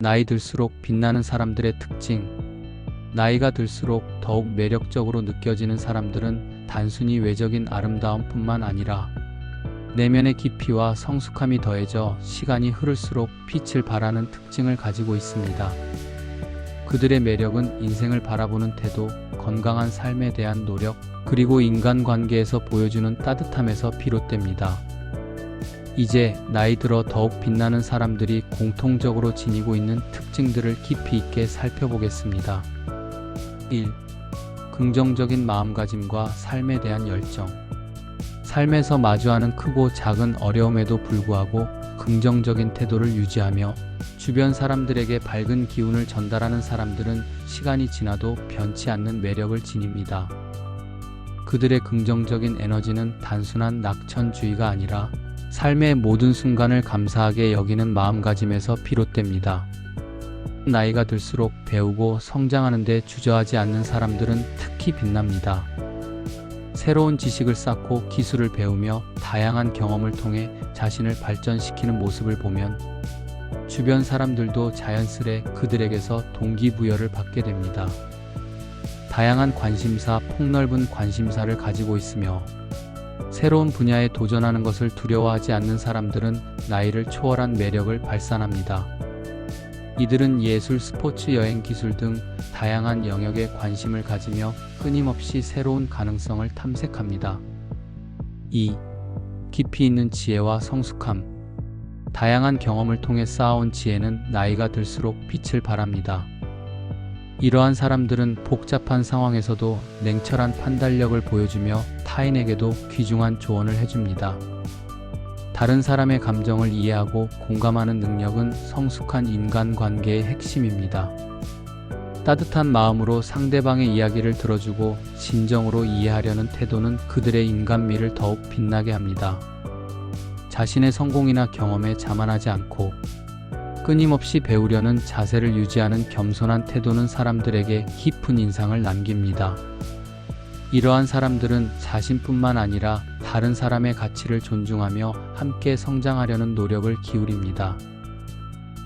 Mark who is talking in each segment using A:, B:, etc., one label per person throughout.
A: 나이 들수록 빛나는 사람들의 특징. 나이가 들수록 더욱 매력적으로 느껴지는 사람들은 단순히 외적인 아름다움뿐만 아니라 내면의 깊이와 성숙함이 더해져 시간이 흐를수록 빛을 발하는 특징을 가지고 있습니다. 그들의 매력은 인생을 바라보는 태도, 건강한 삶에 대한 노력, 그리고 인간관계에서 보여주는 따뜻함에서 비롯됩니다. 이제 나이 들어 더욱 빛나는 사람들이 공통적으로 지니고 있는 특징들을 깊이 있게 살펴보겠습니다. 1. 긍정적인 마음가짐과 삶에 대한 열정. 삶에서 마주하는 크고 작은 어려움에도 불구하고 긍정적인 태도를 유지하며 주변 사람들에게 밝은 기운을 전달하는 사람들은 시간이 지나도 변치 않는 매력을 지닙니다. 그들의 긍정적인 에너지는 단순한 낙천주의가 아니라 삶의 모든 순간을 감사하게 여기는 마음가짐에서 비롯됩니다. 나이가 들수록 배우고 성장하는 데 주저하지 않는 사람들은 특히 빛납니다. 새로운 지식을 쌓고 기술을 배우며 다양한 경험을 통해 자신을 발전시키는 모습을 보면 주변 사람들도 자연스레 그들에게서 동기부여를 받게 됩니다. 다양한 관심사, 폭넓은 관심사를 가지고 있으며 새로운 분야에 도전하는 것을 두려워하지 않는 사람들은 나이를 초월한 매력을 발산합니다. 이들은 예술, 스포츠, 여행, 기술 등 다양한 영역에 관심을 가지며 끊임없이 새로운 가능성을 탐색합니다. 2. 깊이 있는 지혜와 성숙함. 다양한 경험을 통해 쌓아온 지혜는 나이가 들수록 빛을 발합니다. 이러한 사람들은 복잡한 상황에서도 냉철한 판단력을 보여주며 타인에게도 귀중한 조언을 해줍니다. 다른 사람의 감정을 이해하고 공감하는 능력은 성숙한 인간관계의 핵심입니다. 따뜻한 마음으로 상대방의 이야기를 들어주고 진정으로 이해하려는 태도는 그들의 인간미를 더욱 빛나게 합니다. 자신의 성공이나 경험에 자만하지 않고 끊임없이 배우려는 자세를 유지하는 겸손한 태도는 사람들에게 깊은 인상을 남깁니다. 이러한 사람들은 자신뿐만 아니라 다른 사람의 가치를 존중하며 함께 성장하려는 노력을 기울입니다.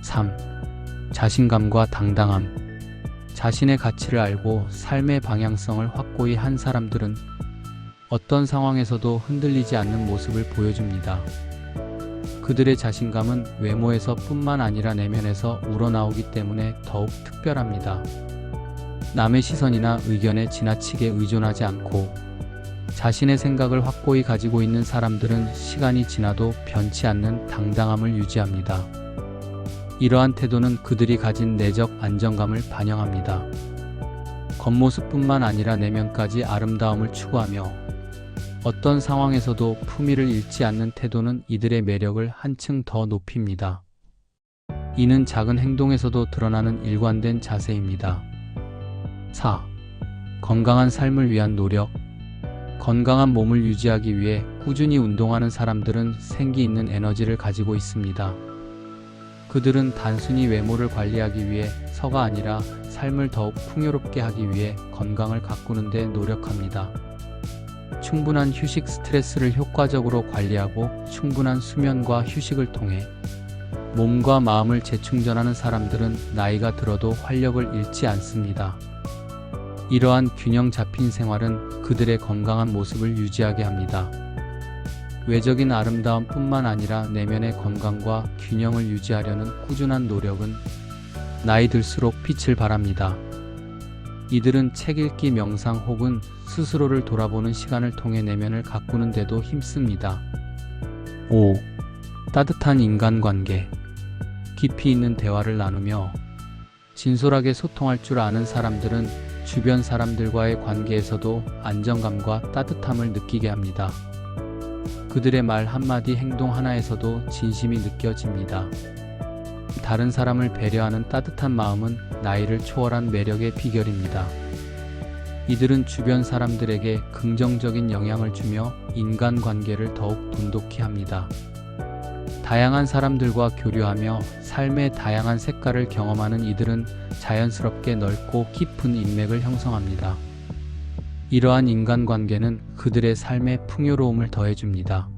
A: 3. 자신감과 당당함. 자신의 가치를 알고 삶의 방향성을 확고히 한 사람들은 어떤 상황에서도 흔들리지 않는 모습을 보여줍니다. 그들의 자신감은 외모에서 뿐만 아니라 내면에서 우러나오기 때문에 더욱 특별합니다. 남의 시선이나 의견에 지나치게 의존하지 않고 자신의 생각을 확고히 가지고 있는 사람들은 시간이 지나도 변치 않는 당당함을 유지합니다. 이러한 태도는 그들이 가진 내적 안정감을 반영합니다. 겉모습뿐만 아니라 내면까지 아름다움을 추구하며 어떤 상황에서도 품위를 잃지 않는 태도는 이들의 매력을 한층 더 높입니다. 이는 작은 행동에서도 드러나는 일관된 자세입니다. 4. 건강한 삶을 위한 노력. 건강한 몸을 유지하기 위해 꾸준히 운동하는 사람들은 생기 있는 에너지를 가지고 있습니다. 그들은 단순히 외모를 관리하기 위해서가 아니라 삶을 더욱 풍요롭게 하기 위해 건강을 가꾸는 데 노력합니다. 충분한 휴식, 스트레스를 효과적으로 관리하고 충분한 수면과 휴식을 통해 몸과 마음을 재충전하는 사람들은 나이가 들어도 활력을 잃지 않습니다. 이러한 균형 잡힌 생활은 그들의 건강한 모습을 유지하게 합니다. 외적인 아름다움뿐만 아니라 내면의 건강과 균형을 유지하려는 꾸준한 노력은 나이 들수록 빛을 발합니다. 이들은 책 읽기, 명상 혹은 스스로를 돌아보는 시간을 통해 내면을 가꾸는 데도 힘씁니다. 5. 따뜻한 인간관계. 깊이 있는 대화를 나누며 진솔하게 소통할 줄 아는 사람들은 주변 사람들과의 관계에서도 안정감과 따뜻함을 느끼게 합니다. 그들의 말 한마디, 행동 하나에서도 진심이 느껴집니다. 다른 사람을 배려하는 따뜻한 마음은 나이를 초월한 매력의 비결입니다. 이들은 주변 사람들에게 긍정적인 영향을 주며 인간관계를 더욱 돈독히 합니다. 다양한 사람들과 교류하며 삶의 다양한 색깔을 경험하는 이들은 자연스럽게 넓고 깊은 인맥을 형성합니다. 이러한 인간관계는 그들의 삶에 풍요로움을 더해줍니다.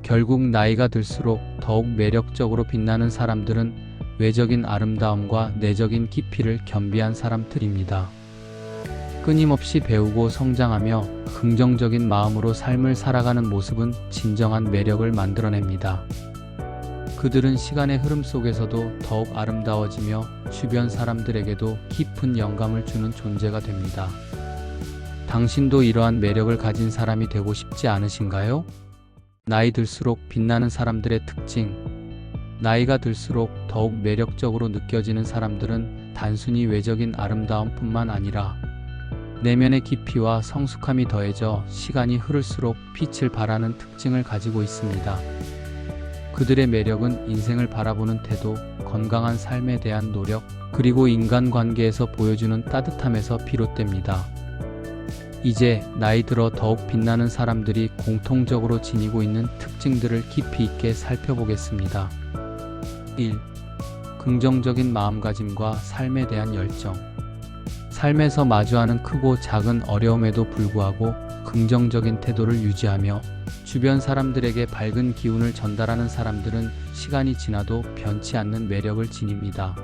A: 결국 나이가 들수록 더욱 매력적으로 빛나는 사람들은 외적인 아름다움과 내적인 깊이를 겸비한 사람들입니다. 끊임없이 배우고 성장하며 긍정적인 마음으로 삶을 살아가는 모습은 진정한 매력을 만들어냅니다. 그들은 시간의 흐름 속에서도 더욱 아름다워지며 주변 사람들에게도 깊은 영감을 주는 존재가 됩니다. 당신도 이러한 매력을 가진 사람이 되고 싶지 않으신가요? 나이 들수록 빛나는 사람들의 특징. 나이가 들수록 더욱 매력적으로 느껴지는 사람들은 단순히 외적인 아름다움뿐만 아니라 내면의 깊이와 성숙함이 더해져 시간이 흐를수록 빛을 발하는 특징을 가지고 있습니다. 그들의 매력은 인생을 바라보는 태도, 건강한 삶에 대한 노력, 그리고 인간관계에서 보여주는 따뜻함에서 비롯됩니다. 이제 나이 들어 더욱 빛나는 사람들이 공통적으로 지니고 있는 특징들을 깊이 있게 살펴보겠습니다. 1. 긍정적인 마음가짐과 삶에 대한 열정. 삶에서 마주하는 크고 작은 어려움에도 불구하고 긍정적인 태도를 유지하며 주변 사람들에게 밝은 기운을 전달하는 사람들은 시간이 지나도 변치 않는 매력을 지닙니다.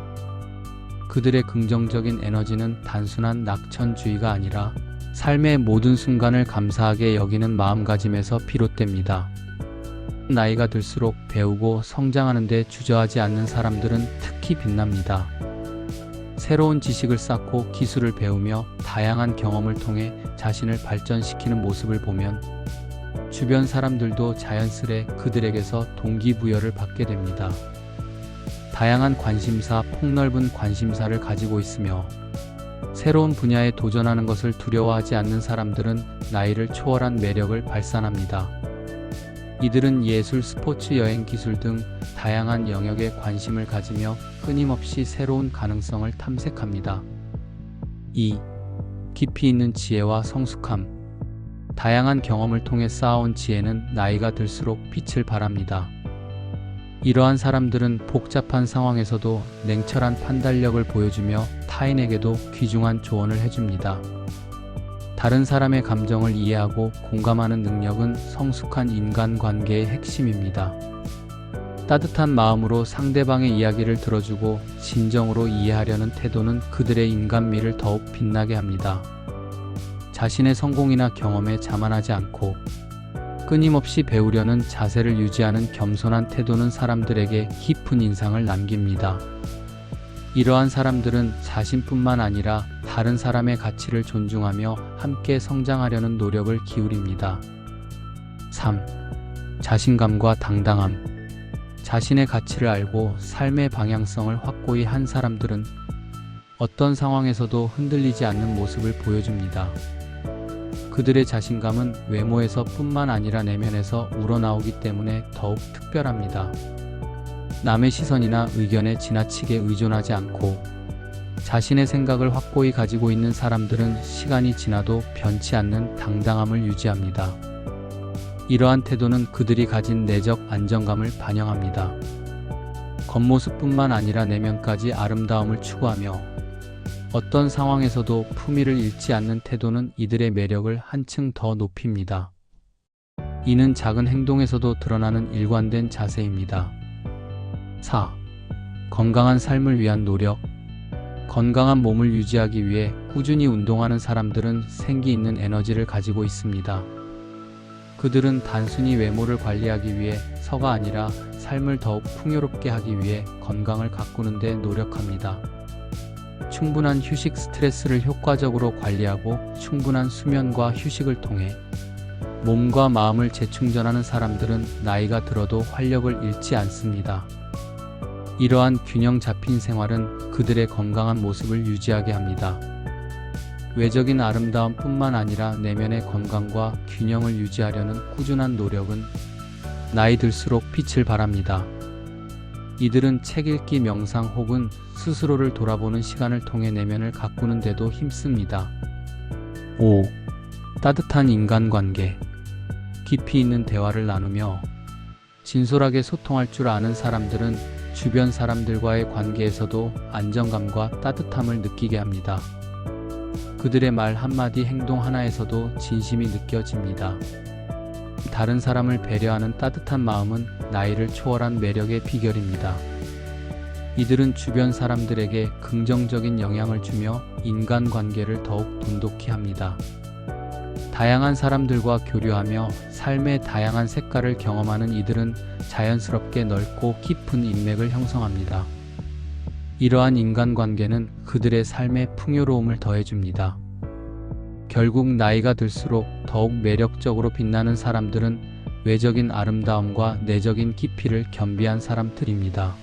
A: 그들의 긍정적인 에너지는 단순한 낙천주의가 아니라 삶의 모든 순간을 감사하게 여기는 마음가짐에서 비롯됩니다. 나이가 들수록 배우고 성장하는 데 주저하지 않는 사람들은 특히 빛납니다. 새로운 지식을 쌓고 기술을 배우며 다양한 경험을 통해 자신을 발전시키는 모습을 보면 주변 사람들도 자연스레 그들에게서 동기부여를 받게 됩니다. 다양한 관심사, 폭넓은 관심사를 가지고 있으며 새로운 분야에 도전하는 것을 두려워하지 않는 사람들은 나이를 초월한 매력을 발산합니다. 이들은 예술, 스포츠, 여행, 기술 등 다양한 영역에 관심을 가지며 끊임없이 새로운 가능성을 탐색합니다. 2. 깊이 있는 지혜와 성숙함. 다양한 경험을 통해 쌓아온 지혜는 나이가 들수록 빛을 발합니다. 이러한 사람들은 복잡한 상황에서도 냉철한 판단력을 보여주며 타인에게도 귀중한 조언을 해줍니다. 다른 사람의 감정을 이해하고 공감하는 능력은 성숙한 인간관계의 핵심입니다. 따뜻한 마음으로 상대방의 이야기를 들어주고 진정으로 이해하려는 태도는 그들의 인간미를 더욱 빛나게 합니다. 자신의 성공이나 경험에 자만하지 않고 끊임없이 배우려는 자세를 유지하는 겸손한 태도는 사람들에게 깊은 인상을 남깁니다. 이러한 사람들은 자신뿐만 아니라 다른 사람의 가치를 존중하며 함께 성장하려는 노력을 기울입니다. 3. 자신감과 당당함. 자신의 가치를 알고 삶의 방향성을 확고히 한 사람들은 어떤 상황에서도 흔들리지 않는 모습을 보여줍니다. 그들의 자신감은 외모에서 뿐만 아니라 내면에서 우러나오기 때문에 더욱 특별합니다. 남의 시선이나 의견에 지나치게 의존하지 않고 자신의 생각을 확고히 가지고 있는 사람들은 시간이 지나도 변치 않는 당당함을 유지합니다. 이러한 태도는 그들이 가진 내적 안정감을 반영합니다. 겉모습뿐만 아니라 내면까지 아름다움을 추구하며 어떤 상황에서도 품위를 잃지 않는 태도는 이들의 매력을 한층 더 높입니다. 이는 작은 행동에서도 드러나는 일관된 자세입니다. 4. 건강한 삶을 위한 노력. 건강한 몸을 유지하기 위해 꾸준히 운동하는 사람들은 생기 있는 에너지를 가지고 있습니다. 그들은 단순히 외모를 관리하기 위해서가 아니라 삶을 더욱 풍요롭게 하기 위해 건강을 가꾸는 데 노력합니다. 충분한 휴식, 스트레스를 효과적으로 관리하고 충분한 수면과 휴식을 통해 몸과 마음을 재충전하는 사람들은 나이가 들어도 활력을 잃지 않습니다. 이러한 균형 잡힌 생활은 그들의 건강한 모습을 유지하게 합니다. 외적인 아름다움뿐만 아니라 내면의 건강과 균형을 유지하려는 꾸준한 노력은 나이 들수록 빛을 발합니다. 이들은 책 읽기, 명상 혹은 스스로를 돌아보는 시간을 통해 내면을 가꾸는 데도 힘씁니다. 5. 따뜻한 인간관계. 깊이 있는 대화를 나누며 진솔하게 소통할 줄 아는 사람들은 주변 사람들과의 관계에서도 안정감과 따뜻함을 느끼게 합니다. 그들의 말 한마디, 행동 하나에서도 진심이 느껴집니다. 다른 사람을 배려하는 따뜻한 마음은 나이를 초월한 매력의 비결입니다. 이들은 주변 사람들에게 긍정적인 영향을 주며 인간관계를 더욱 돈독히 합니다. 다양한 사람들과 교류하며 삶의 다양한 색깔을 경험하는 이들은 자연스럽게 넓고 깊은 인맥을 형성합니다. 이러한 인간관계는 그들의 삶에 풍요로움을 더해줍니다. 결국 나이가 들수록 더욱 매력적으로 빛나는 사람들은 외적인 아름다움과 내적인 깊이를 겸비한 사람들입니다.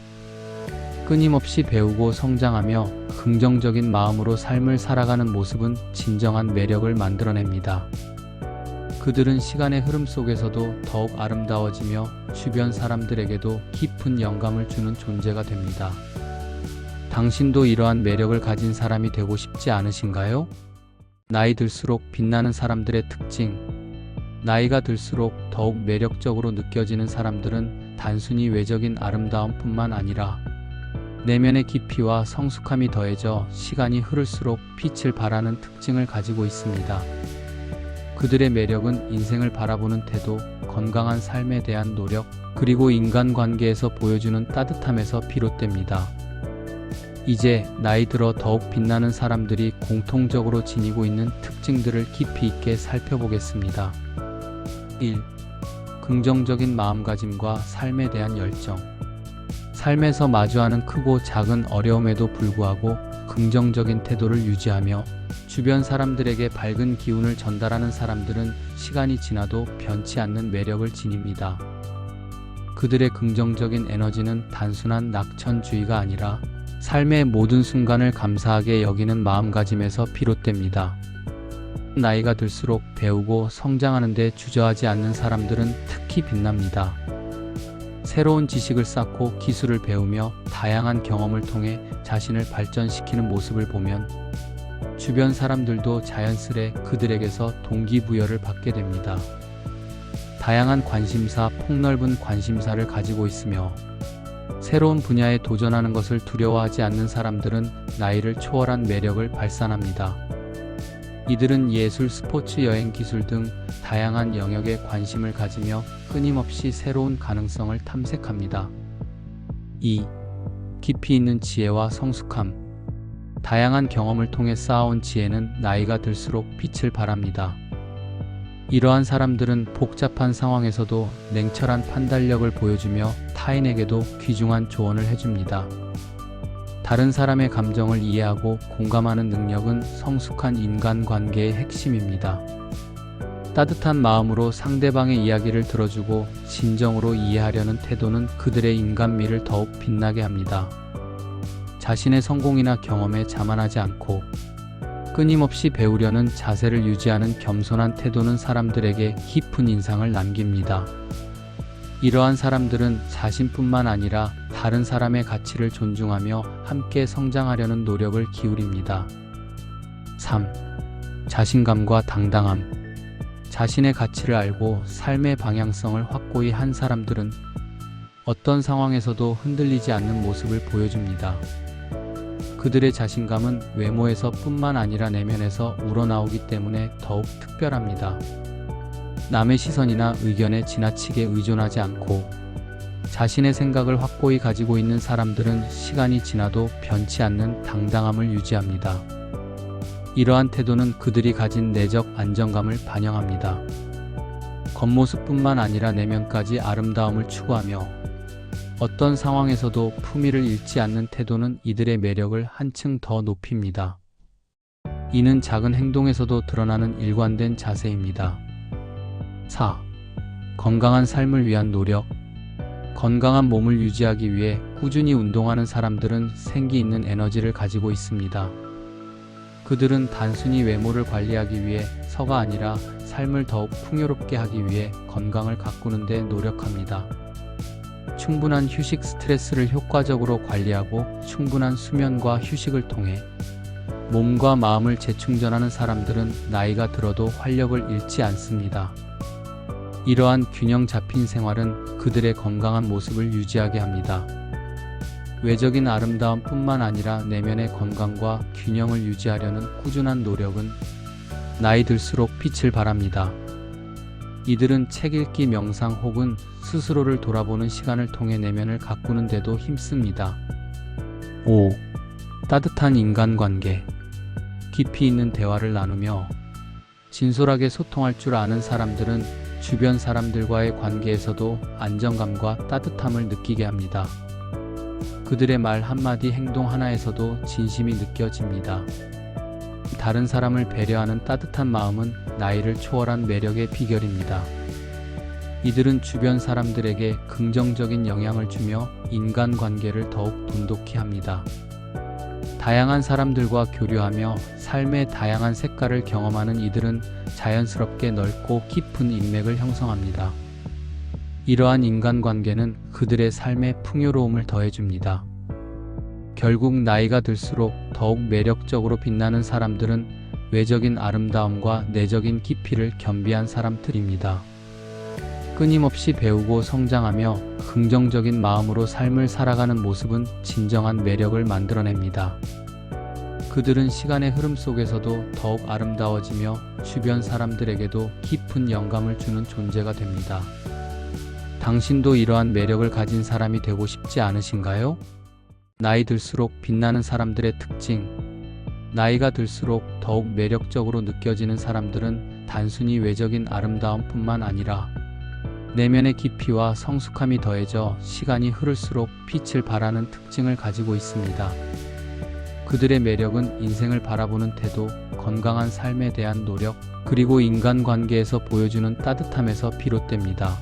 A: 끊임없이 배우고 성장하며 긍정적인 마음으로 삶을 살아가는 모습은 진정한 매력을 만들어냅니다. 그들은 시간의 흐름 속에서도 더욱 아름다워지며 주변 사람들에게도 깊은 영감을 주는 존재가 됩니다. 당신도 이러한 매력을 가진 사람이 되고 싶지 않으신가요? 나이 들수록 빛나는 사람들의 특징. 나이가 들수록 더욱 매력적으로 느껴지는 사람들은 단순히 외적인 아름다움뿐만 아니라 내면의 깊이와 성숙함이 더해져 시간이 흐를수록 빛을 발하는 특징을 가지고 있습니다. 그들의 매력은 인생을 바라보는 태도, 건강한 삶에 대한 노력, 그리고 인간관계에서 보여주는 따뜻함에서 비롯됩니다. 이제 나이 들어 더욱 빛나는 사람들이 공통적으로 지니고 있는 특징들을 깊이 있게 살펴보겠습니다. 1. 긍정적인 마음가짐과 삶에 대한 열정. 삶에서 마주하는 크고 작은 어려움에도 불구하고 긍정적인 태도를 유지하며 주변 사람들에게 밝은 기운을 전달하는 사람들은 시간이 지나도 변치 않는 매력을 지닙니다. 그들의 긍정적인 에너지는 단순한 낙천주의가 아니라 삶의 모든 순간을 감사하게 여기는 마음가짐에서 비롯됩니다. 나이가 들수록 배우고 성장하는 데 주저하지 않는 사람들은 특히 빛납니다. 새로운 지식을 쌓고 기술을 배우며 다양한 경험을 통해 자신을 발전시키는 모습을 보면 주변 사람들도 자연스레 그들에게서 동기부여를 받게 됩니다. 다양한 관심사, 폭넓은 관심사를 가지고 있으며 새로운 분야에 도전하는 것을 두려워하지 않는 사람들은 나이를 초월한 매력을 발산합니다. 이들은 예술, 스포츠, 여행, 기술 등 다양한 영역에 관심을 가지며 끊임없이 새로운 가능성을 탐색합니다. 2. 깊이 있는 지혜와 성숙함. 다양한 경험을 통해 쌓아온 지혜는 나이가 들수록 빛을 발합니다. 이러한 사람들은 복잡한 상황에서도 냉철한 판단력을 보여주며 타인에게도 귀중한 조언을 해줍니다. 다른 사람의 감정을 이해하고 공감하는 능력은 성숙한 인간관계의 핵심입니다. 따뜻한 마음으로 상대방의 이야기를 들어주고 진정으로 이해하려는 태도는 그들의 인간미를 더욱 빛나게 합니다. 자신의 성공이나 경험에 자만하지 않고 끊임없이 배우려는 자세를 유지하는 겸손한 태도는 사람들에게 깊은 인상을 남깁니다. 이러한 사람들은 자신뿐만 아니라 다른 사람의 가치를 존중하며 함께 성장하려는 노력을 기울입니다. 3. 자신감과 당당함. 자신의 가치를 알고 삶의 방향성을 확고히 한 사람들은 어떤 상황에서도 흔들리지 않는 모습을 보여줍니다. 그들의 자신감은 외모에서 뿐만 아니라 내면에서 우러나오기 때문에 더욱 특별합니다. 남의 시선이나 의견에 지나치게 의존하지 않고 자신의 생각을 확고히 가지고 있는 사람들은 시간이 지나도 변치 않는 당당함을 유지합니다. 이러한 태도는 그들이 가진 내적 안정감을 반영합니다. 겉모습뿐만 아니라 내면까지 아름다움을 추구하며 어떤 상황에서도 품위를 잃지 않는 태도는 이들의 매력을 한층 더 높입니다. 이는 작은 행동에서도 드러나는 일관된 자세입니다. 4. 건강한 삶을 위한 노력. 건강한 몸을 유지하기 위해 꾸준히 운동하는 사람들은 생기 있는 에너지를 가지고 있습니다. 그들은 단순히 외모를 관리하기 위해서가 아니라 삶을 더욱 풍요롭게 하기 위해 건강을 가꾸는 데 노력합니다. 충분한 휴식, 스트레스를 효과적으로 관리하고 충분한 수면과 휴식을 통해 몸과 마음을 재충전하는 사람들은 나이가 들어도 활력을 잃지 않습니다. 이러한 균형 잡힌 생활은 그들의 건강한 모습을 유지하게 합니다. 외적인 아름다움뿐만 아니라 내면의 건강과 균형을 유지하려는 꾸준한 노력은 나이 들수록 빛을 발합니다. 이들은 책 읽기, 명상 혹은 스스로를 돌아보는 시간을 통해 내면을 가꾸는 데도 힘씁니다. 5. 따뜻한 인간관계. 깊이 있는 대화를 나누며 진솔하게 소통할 줄 아는 사람들은 주변 사람들과의 관계에서도 안정감과 따뜻함을 느끼게 합니다. 그들의 말 한마디 행동 하나에서도 진심이 느껴집니다. 다른 사람을 배려하는 따뜻한 마음은 나이를 초월한 매력의 비결입니다. 이들은 주변 사람들에게 긍정적인 영향을 주며 인간관계를 더욱 돈독히 합니다. 다양한 사람들과 교류하며 삶의 다양한 색깔을 경험하는 이들은 자연스럽게 넓고 깊은 인맥을 형성합니다. 이러한 인간관계는 그들의 삶의 풍요로움을 더해줍니다. 결국 나이가 들수록 더욱 매력적으로 빛나는 사람들은 외적인 아름다움과 내적인 깊이를 겸비한 사람들입니다. 끊임없이 배우고 성장하며 긍정적인 마음으로 삶을 살아가는 모습은 진정한 매력을 만들어냅니다. 그들은 시간의 흐름 속에서도 더욱 아름다워지며 주변 사람들에게도 깊은 영감을 주는 존재가 됩니다. 당신도 이러한 매력을 가진 사람이 되고 싶지 않으신가요? 나이 들수록 빛나는 사람들의 특징. 나이가 들수록 더욱 매력적으로 느껴지는 사람들은 단순히 외적인 아름다움뿐만 아니라 내면의 깊이와 성숙함이 더해져 시간이 흐를수록 빛을 발하는 특징을 가지고 있습니다. 그들의 매력은 인생을 바라보는 태도, 건강한 삶에 대한 노력, 그리고 인간관계에서 보여주는 따뜻함에서 비롯됩니다.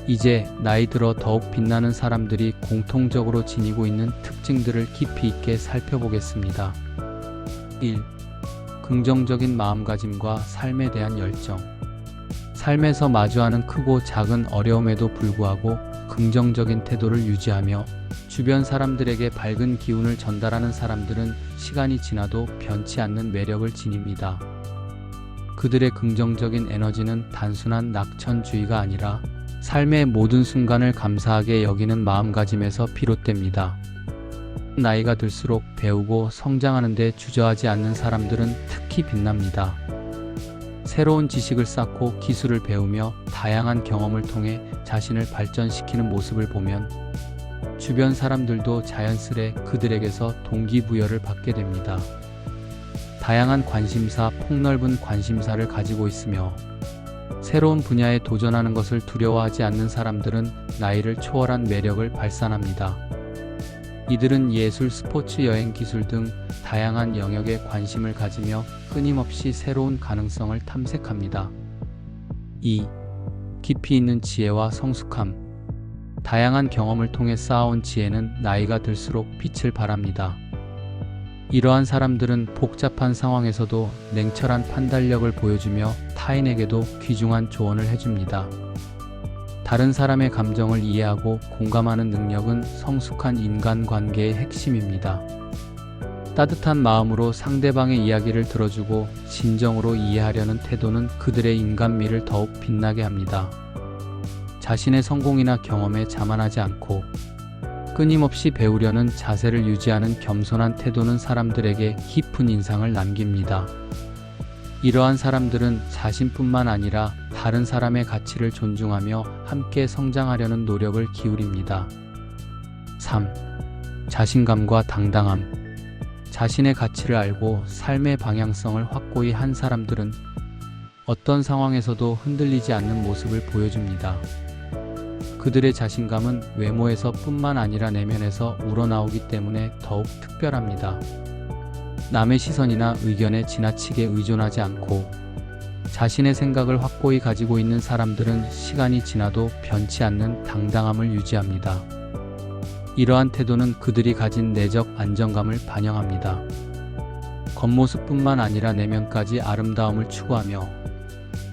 A: 이제 나이 들어 더욱 빛나는 사람들이 공통적으로 지니고 있는 특징들을 깊이 있게 살펴보겠습니다. 1. 긍정적인 마음가짐과 삶에 대한 열정. 삶에서 마주하는 크고 작은 어려움에도 불구하고 긍정적인 태도를 유지하며 주변 사람들에게 밝은 기운을 전달하는 사람들은 시간이 지나도 변치 않는 매력을 지닙니다. 그들의 긍정적인 에너지는 단순한 낙천주의가 아니라 삶의 모든 순간을 감사하게 여기는 마음가짐에서 비롯됩니다. 나이가 들수록 배우고 성장하는 데 주저하지 않는 사람들은 특히 빛납니다. 새로운 지식을 쌓고 기술을 배우며 다양한 경험을 통해 자신을 발전시키는 모습을 보면 주변 사람들도 자연스레 그들에게서 동기부여를 받게 됩니다. 다양한 관심사, 폭넓은 관심사를 가지고 있으며 새로운 분야에 도전하는 것을 두려워하지 않는 사람들은 나이를 초월한 매력을 발산합니다. 이들은 예술, 스포츠, 여행, 기술 등 다양한 영역에 관심을 가지며 끊임없이 새로운 가능성을 탐색합니다. 2. 깊이 있는 지혜와 성숙함. 다양한 경험을 통해 쌓아온 지혜는 나이가 들수록 빛을 발합니다. 이러한 사람들은 복잡한 상황에서도 냉철한 판단력을 보여주며 타인에게도 귀중한 조언을 해줍니다. 다른 사람의 감정을 이해하고 공감하는 능력은 성숙한 인간관계의 핵심입니다. 따뜻한 마음으로 상대방의 이야기를 들어주고 진정으로 이해하려는 태도는 그들의 인간미를 더욱 빛나게 합니다. 자신의 성공이나 경험에 자만하지 않고 끊임없이 배우려는 자세를 유지하는 겸손한 태도는 사람들에게 깊은 인상을 남깁니다. 이러한 사람들은 자신뿐만 아니라 다른 사람의 가치를 존중하며 함께 성장하려는 노력을 기울입니다. 3. 자신감과 당당함. 자신의 가치를 알고 삶의 방향성을 확고히 한 사람들은 어떤 상황에서도 흔들리지 않는 모습을 보여줍니다. 그들의 자신감은 외모에서 뿐만 아니라 내면에서 우러나오기 때문에 더욱 특별합니다. 남의 시선이나 의견에 지나치게 의존하지 않고 자신의 생각을 확고히 가지고 있는 사람들은 시간이 지나도 변치 않는 당당함을 유지합니다. 이러한 태도는 그들이 가진 내적 안정감을 반영합니다. 겉모습뿐만 아니라 내면까지 아름다움을 추구하며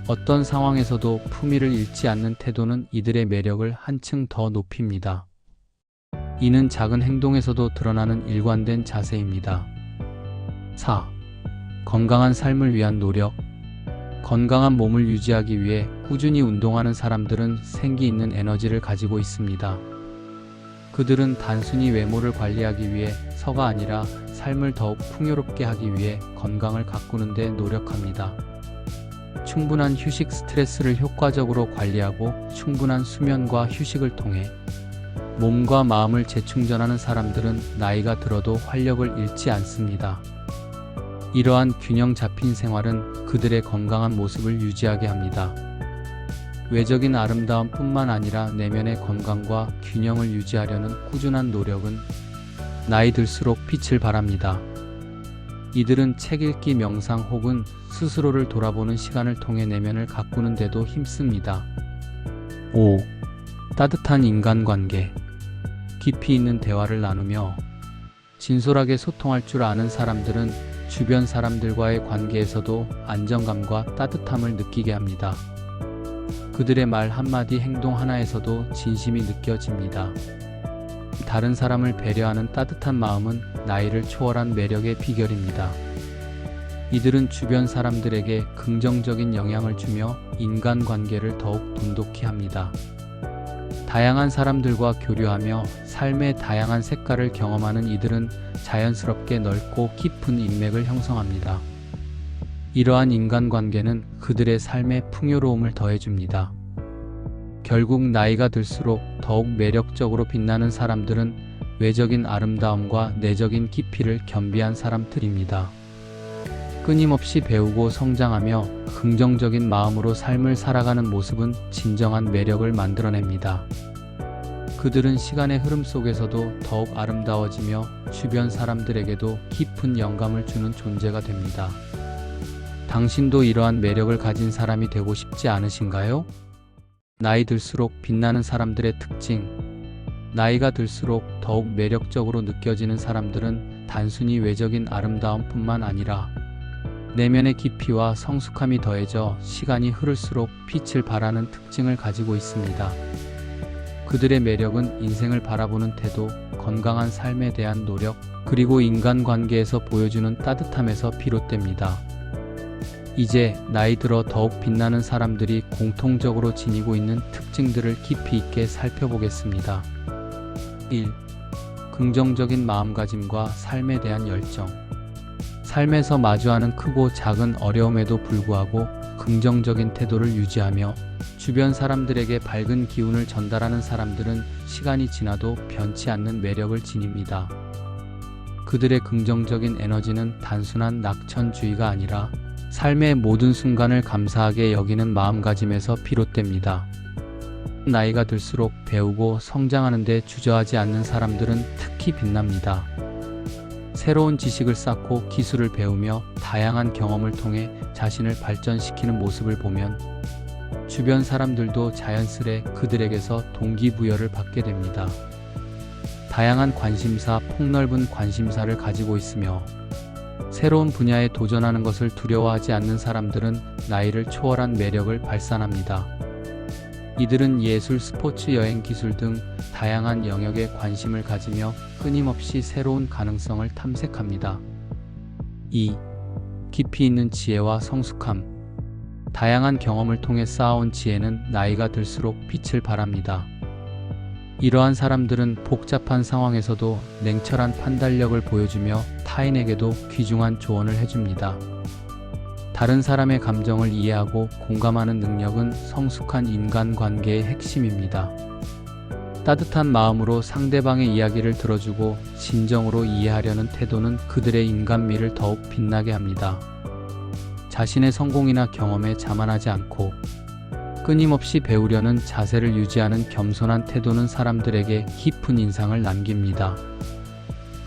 A: 어떤 상황에서도 품위를 잃지 않는 태도는 이들의 매력을 한층 더 높입니다. 이는 작은 행동에서도 드러나는 일관된 자세입니다. 4. 건강한 삶을 위한 노력. 건강한 몸을 유지하기 위해 꾸준히 운동하는 사람들은 생기 있는 에너지를 가지고 있습니다. 그들은 단순히 외모를 관리하기 위해서가 아니라 삶을 더욱 풍요롭게 하기 위해 건강을 가꾸는 데 노력합니다. 충분한 휴식, 스트레스를 효과적으로 관리하고 충분한 수면과 휴식을 통해 몸과 마음을 재충전하는 사람들은 나이가 들어도 활력을 잃지 않습니다. 이러한 균형 잡힌 생활은 그들의 건강한 모습을 유지하게 합니다. 외적인 아름다움뿐만 아니라 내면의 건강과 균형을 유지하려는 꾸준한 노력은 나이 들수록 빛을 발합니다. 이들은 책 읽기, 명상 혹은 스스로를 돌아보는 시간을 통해 내면을 가꾸는 데도 힘씁니다. 5. 따뜻한 인간관계. 깊이 있는 대화를 나누며 진솔하게 소통할 줄 아는 사람들은 주변 사람들과의 관계에서도 안정감과 따뜻함을 느끼게 합니다. 그들의 말 한마디, 행동 하나에서도 진심이 느껴집니다. 다른 사람을 배려하는 따뜻한 마음은 나이를 초월한 매력의 비결입니다. 이들은 주변 사람들에게 긍정적인 영향을 주며 인간관계를 더욱 돈독히 합니다. 다양한 사람들과 교류하며 삶의 다양한 색깔을 경험하는 이들은 자연스럽게 넓고 깊은 인맥을 형성합니다. 이러한 인간관계는 그들의 삶에 풍요로움을 더해줍니다. 결국 나이가 들수록 더욱 매력적으로 빛나는 사람들은 외적인 아름다움과 내적인 깊이를 겸비한 사람들입니다. 끊임없이 배우고 성장하며 긍정적인 마음으로 삶을 살아가는 모습은 진정한 매력을 만들어냅니다. 그들은 시간의 흐름 속에서도 더욱 아름다워지며 주변 사람들에게도 깊은 영감을 주는 존재가 됩니다. 당신도 이러한 매력을 가진 사람이 되고 싶지 않으신가요? 나이 들수록 빛나는 사람들의 특징. 나이가 들수록 더욱 매력적으로 느껴지는 사람들은 단순히 외적인 아름다움뿐만 아니라 내면의 깊이와 성숙함이 더해져 시간이 흐를수록 빛을 발하는 특징을 가지고 있습니다. 그들의 매력은 인생을 바라보는 태도, 건강한 삶에 대한 노력, 그리고 인간관계에서 보여주는 따뜻함에서 비롯됩니다. 이제 나이 들어 더욱 빛나는 사람들이 공통적으로 지니고 있는 특징들을 깊이 있게 살펴보겠습니다. 1. 긍정적인 마음가짐과 삶에 대한 열정. 삶에서 마주하는 크고 작은 어려움에도 불구하고 긍정적인 태도를 유지하며 주변 사람들에게 밝은 기운을 전달하는 사람들은 시간이 지나도 변치 않는 매력을 지닙니다. 그들의 긍정적인 에너지는 단순한 낙천주의가 아니라 삶의 모든 순간을 감사하게 여기는 마음가짐에서 비롯됩니다. 나이가 들수록 배우고 성장하는 데 주저하지 않는 사람들은 특히 빛납니다. 새로운 지식을 쌓고 기술을 배우며 다양한 경험을 통해 자신을 발전시키는 모습을 보면 주변 사람들도 자연스레 그들에게서 동기부여를 받게 됩니다. 다양한 관심사, 폭넓은 관심사를 가지고 있으며 새로운 분야에 도전하는 것을 두려워하지 않는 사람들은 나이를 초월한 매력을 발산합니다. 이들은 예술, 스포츠, 여행, 기술 등 다양한 영역에 관심을 가지며 끊임없이 새로운 가능성을 탐색합니다. 2. 깊이 있는 지혜와 성숙함. 다양한 경험을 통해 쌓아온 지혜는 나이가 들수록 빛을 발합니다. 이러한 사람들은 복잡한 상황에서도 냉철한 판단력을 보여주며 타인에게도 귀중한 조언을 해줍니다. 다른 사람의 감정을 이해하고 공감하는 능력은 성숙한 인간관계의 핵심입니다. 따뜻한 마음으로 상대방의 이야기를 들어주고 진정으로 이해하려는 태도는 그들의 인간미를 더욱 빛나게 합니다. 자신의 성공이나 경험에 자만하지 않고 끊임없이 배우려는 자세를 유지하는 겸손한 태도는 사람들에게 깊은 인상을 남깁니다.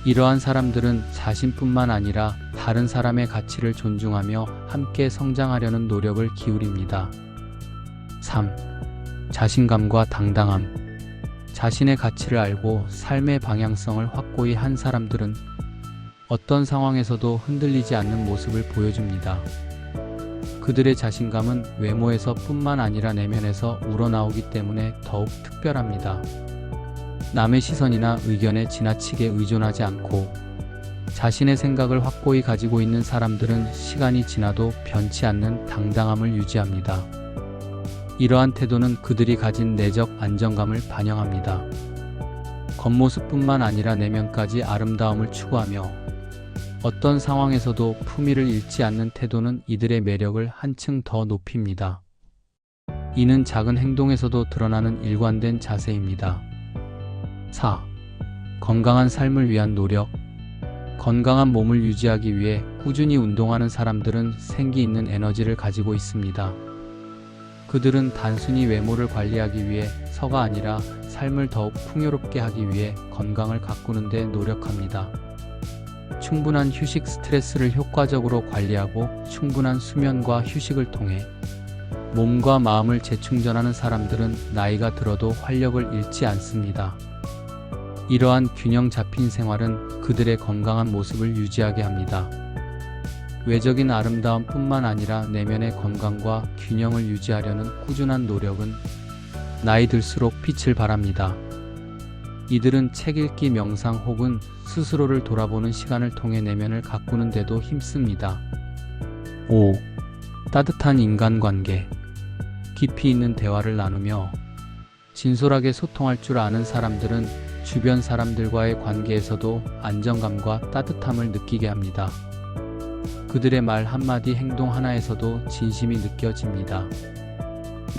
A: 이러한 사람들은 자신뿐만 아니라 다른 사람의 가치를 존중하며 함께 성장하려는 노력을 기울입니다. 3. 자신감과 당당함. 자신의 가치를 알고 삶의 방향성을 확고히 한 사람들은 어떤 상황에서도 흔들리지 않는 모습을 보여줍니다. 그들의 자신감은 외모에서 뿐만 아니라 내면에서 우러나오기 때문에 더욱 특별합니다. 남의 시선이나 의견에 지나치게 의존하지 않고 자신의 생각을 확고히 가지고 있는 사람들은 시간이 지나도 변치 않는 당당함을 유지합니다. 이러한 태도는 그들이 가진 내적 안정감을 반영합니다. 겉모습뿐만 아니라 내면까지 아름다움을 추구하며 어떤 상황에서도 품위를 잃지 않는 태도는 이들의 매력을 한층 더 높입니다. 이는 작은 행동에서도 드러나는 일관된 자세입니다. 4. 건강한 삶을 위한 노력. 건강한 몸을 유지하기 위해 꾸준히 운동하는 사람들은 생기 있는 에너지를 가지고 있습니다. 그들은 단순히 외모를 관리하기 위해서가 아니라 삶을 더욱 풍요롭게 하기 위해 건강을 가꾸는 데 노력합니다. 충분한 휴식, 스트레스를 효과적으로 관리하고 충분한 수면과 휴식을 통해 몸과 마음을 재충전하는 사람들은 나이가 들어도 활력을 잃지 않습니다. 이러한 균형 잡힌 생활은 그들의 건강한 모습을 유지하게 합니다. 외적인 아름다움뿐만 아니라 내면의 건강과 균형을 유지하려는 꾸준한 노력은 나이 들수록 빛을 발합니다. 이들은 책 읽기, 명상 혹은 스스로를 돌아보는 시간을 통해 내면을 가꾸는 데도 힘씁니다. 5. 따뜻한 인간관계. 깊이 있는 대화를 나누며 진솔하게 소통할 줄 아는 사람들은 주변 사람들과의 관계에서도 안정감과 따뜻함을 느끼게 합니다. 그들의 말 한마디, 행동 하나에서도 진심이 느껴집니다.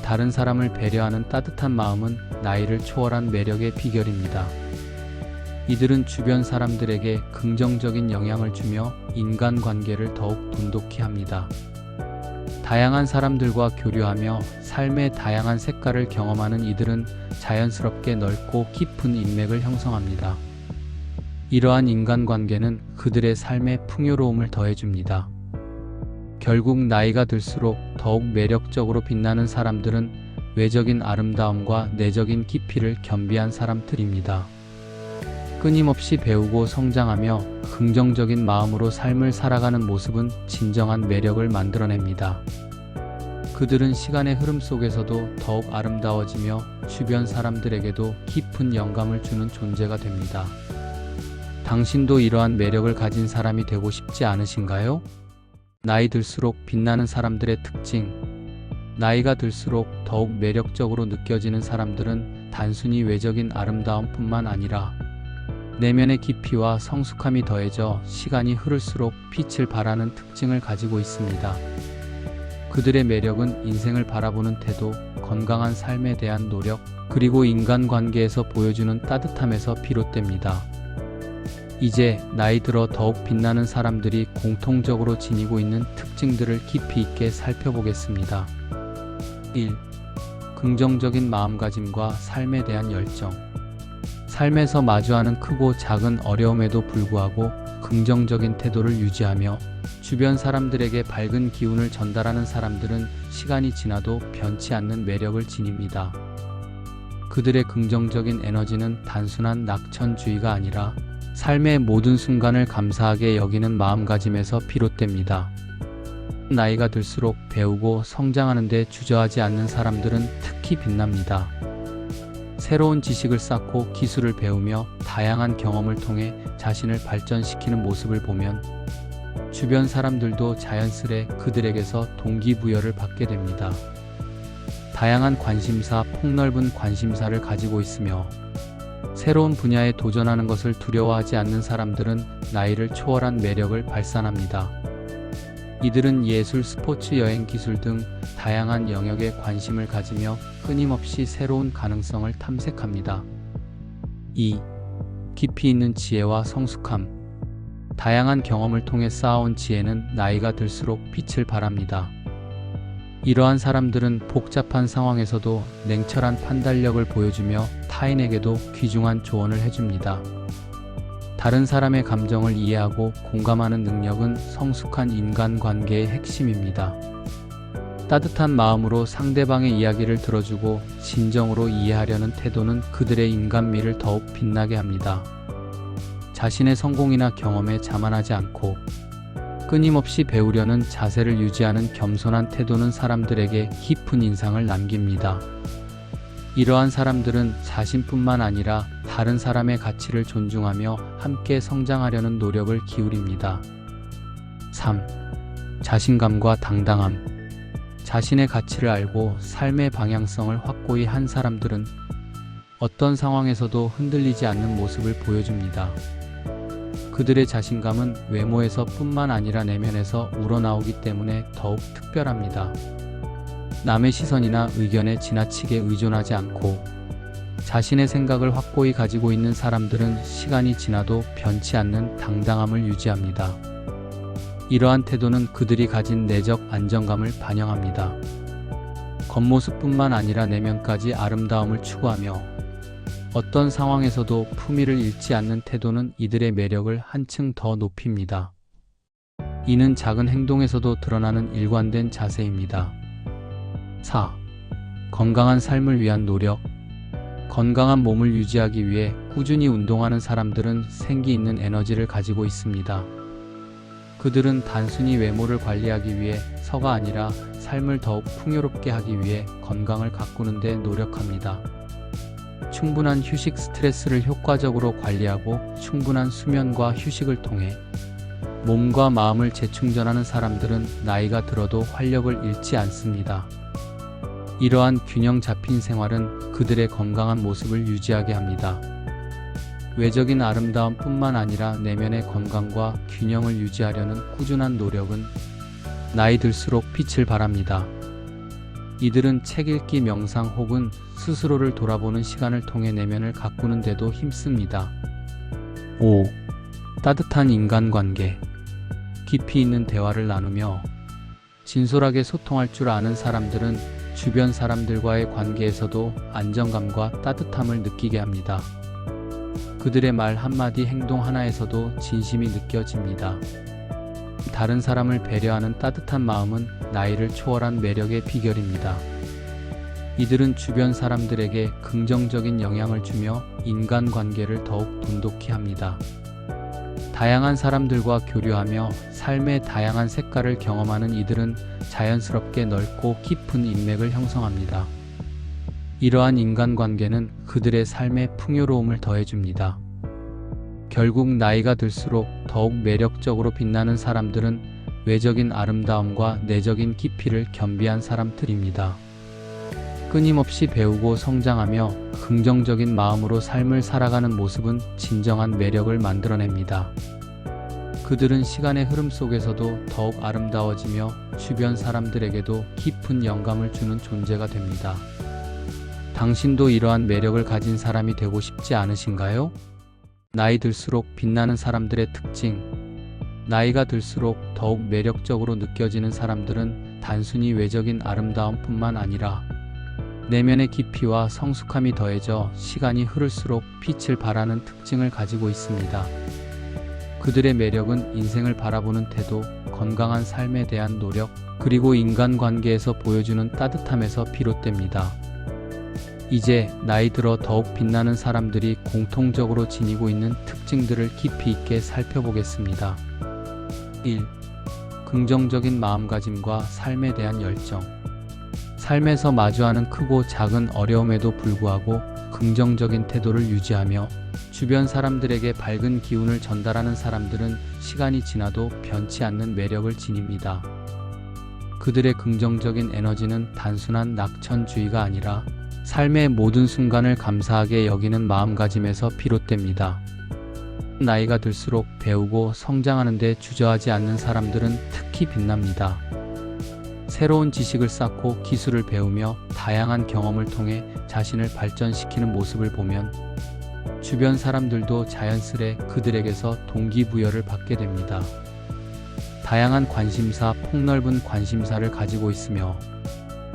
A: 다른 사람을 배려하는 따뜻한 마음은 나이를 초월한 매력의 비결입니다. 이들은 주변 사람들에게 긍정적인 영향을 주며 인간관계를 더욱 돈독히 합니다. 다양한 사람들과 교류하며 삶의 다양한 색깔을 경험하는 이들은 자연스럽게 넓고 깊은 인맥을 형성합니다. 이러한 인간관계는 그들의 삶의 풍요로움을 더해줍니다. 결국 나이가 들수록 더욱 매력적으로 빛나는 사람들은 외적인 아름다움과 내적인 깊이를 겸비한 사람들입니다. 끊임없이 배우고 성장하며 긍정적인 마음으로 삶을 살아가는 모습은 진정한 매력을 만들어냅니다. 그들은 시간의 흐름 속에서도 더욱 아름다워지며 주변 사람들에게도 깊은 영감을 주는 존재가 됩니다. 당신도 이러한 매력을 가진 사람이 되고 싶지 않으신가요? 나이 들수록 빛나는 사람들의 특징. 나이가 들수록 더욱 매력적으로 느껴지는 사람들은 단순히 외적인 아름다움뿐만 아니라 내면의 깊이와 성숙함이 더해져 시간이 흐를수록 빛을 발하는 특징을 가지고 있습니다. 그들의 매력은 인생을 바라보는 태도, 건강한 삶에 대한 노력, 그리고 인간관계에서 보여주는 따뜻함에서 비롯됩니다. 이제 나이 들어 더욱 빛나는 사람들이 공통적으로 지니고 있는 특징들을 깊이 있게 살펴보겠습니다. 1. 긍정적인 마음가짐과 삶에 대한 열정. 삶에서 마주하는 크고 작은 어려움에도 불구하고 긍정적인 태도를 유지하며 주변 사람들에게 밝은 기운을 전달하는 사람들은 시간이 지나도 변치 않는 매력을 지닙니다. 그들의 긍정적인 에너지는 단순한 낙천주의가 아니라 삶의 모든 순간을 감사하게 여기는 마음가짐에서 비롯됩니다. 나이가 들수록 배우고 성장하는 데 주저하지 않는 사람들은 특히 빛납니다. 새로운 지식을 쌓고 기술을 배우며 다양한 경험을 통해 자신을 발전시키는 모습을 보면 주변 사람들도 자연스레 그들에게서 동기부여를 받게 됩니다. 다양한 관심사, 폭넓은 관심사를 가지고 있으며 새로운 분야에 도전하는 것을 두려워하지 않는 사람들은 나이를 초월한 매력을 발산합니다. 이들은 예술, 스포츠, 여행, 기술 등 다양한 영역에 관심을 가지며 끊임없이 새로운 가능성을 탐색합니다. 2. 깊이 있는 지혜와 성숙함. 다양한 경험을 통해 쌓아온 지혜는 나이가 들수록 빛을 발합니다. 이러한 사람들은 복잡한 상황에서도 냉철한 판단력을 보여주며 타인에게도 귀중한 조언을 해줍니다. 다른 사람의 감정을 이해하고 공감하는 능력은 성숙한 인간관계의 핵심입니다. 따뜻한 마음으로 상대방의 이야기를 들어주고 진정으로 이해하려는 태도는 그들의 인간미를 더욱 빛나게 합니다. 자신의 성공이나 경험에 자만하지 않고 끊임없이 배우려는 자세를 유지하는 겸손한 태도는 사람들에게 깊은 인상을 남깁니다. 이러한 사람들은 자신뿐만 아니라 다른 사람의 가치를 존중하며 함께 성장하려는 노력을 기울입니다. 3. 자신감과 당당함. 자신의 가치를 알고 삶의 방향성을 확고히 한 사람들은 어떤 상황에서도 흔들리지 않는 모습을 보여줍니다. 그들의 자신감은 외모에서 뿐만 아니라 내면에서 우러나오기 때문에 더욱 특별합니다. 남의 시선이나 의견에 지나치게 의존하지 않고 자신의 생각을 확고히 가지고 있는 사람들은 시간이 지나도 변치 않는 당당함을 유지합니다. 이러한 태도는 그들이 가진 내적 안정감을 반영합니다. 겉모습뿐만 아니라 내면까지 아름다움을 추구하며 어떤 상황에서도 품위를 잃지 않는 태도는 이들의 매력을 한층 더 높입니다. 이는 작은 행동에서도 드러나는 일관된 자세입니다. 4. 건강한 삶을 위한 노력. 건강한 몸을 유지하기 위해 꾸준히 운동하는 사람들은 생기 있는 에너지를 가지고 있습니다. 그들은 단순히 외모를 관리하기 위해서가 아니라 삶을 더욱 풍요롭게 하기 위해 건강을 가꾸는 데 노력합니다. 충분한 휴식, 스트레스를 효과적으로 관리하고 충분한 수면과 휴식을 통해 몸과 마음을 재충전하는 사람들은 나이가 들어도 활력을 잃지 않습니다. 이러한 균형 잡힌 생활은 그들의 건강한 모습을 유지하게 합니다. 외적인 아름다움뿐만 아니라 내면의 건강과 균형을 유지하려는 꾸준한 노력은 나이 들수록 빛을 발합니다. 이들은 책 읽기, 명상 혹은 스스로를 돌아보는 시간을 통해 내면을 가꾸는 데도 힘씁니다. 5. 따뜻한 인간관계. 깊이 있는 대화를 나누며 진솔하게 소통할 줄 아는 사람들은 주변 사람들과의 관계에서도 안정감과 따뜻함을 느끼게 합니다. 그들의 말 한마디, 행동 하나에서도 진심이 느껴집니다. 다른 사람을 배려하는 따뜻한 마음은 나이를 초월한 매력의 비결입니다. 이들은 주변 사람들에게 긍정적인 영향을 주며 인간관계를 더욱 돈독히 합니다. 다양한 사람들과 교류하며 삶의 다양한 색깔을 경험하는 이들은 자연스럽게 넓고 깊은 인맥을 형성합니다. 이러한 인간관계는 그들의 삶의 풍요로움을 더해줍니다. 결국 나이가 들수록 더욱 매력적으로 빛나는 사람들은 외적인 아름다움과 내적인 깊이를 겸비한 사람들입니다. 끊임없이 배우고 성장하며 긍정적인 마음으로 삶을 살아가는 모습은 진정한 매력을 만들어냅니다. 그들은 시간의 흐름 속에서도 더욱 아름다워지며 주변 사람들에게도 깊은 영감을 주는 존재가 됩니다. 당신도 이러한 매력을 가진 사람이 되고 싶지 않으신가요? 나이 들수록 빛나는 사람들의 특징. 나이가 들수록 더욱 매력적으로 느껴지는 사람들은 단순히 외적인 아름다움뿐만 아니라 내면의 깊이와 성숙함이 더해져 시간이 흐를수록 빛을 발하는 특징을 가지고 있습니다. 그들의 매력은 인생을 바라보는 태도, 건강한 삶에 대한 노력, 그리고 인간관계에서 보여주는 따뜻함에서 비롯됩니다. 이제 나이 들어 더욱 빛나는 사람들이 공통적으로 지니고 있는 특징들을 깊이 있게 살펴보겠습니다. 1. 긍정적인 마음가짐과 삶에 대한 열정. 삶에서 마주하는 크고 작은 어려움에도 불구하고 긍정적인 태도를 유지하며 주변 사람들에게 밝은 기운을 전달하는 사람들은 시간이 지나도 변치 않는 매력을 지닙니다. 그들의 긍정적인 에너지는 단순한 낙천주의가 아니라 삶의 모든 순간을 감사하게 여기는 마음가짐에서 비롯됩니다. 나이가 들수록 배우고 성장하는 데 주저하지 않는 사람들은 특히 빛납니다. 새로운 지식을 쌓고 기술을 배우며 다양한 경험을 통해 자신을 발전시키는 모습을 보면 주변 사람들도 자연스레 그들에게서 동기부여를 받게 됩니다. 다양한 관심사, 폭넓은 관심사를 가지고 있으며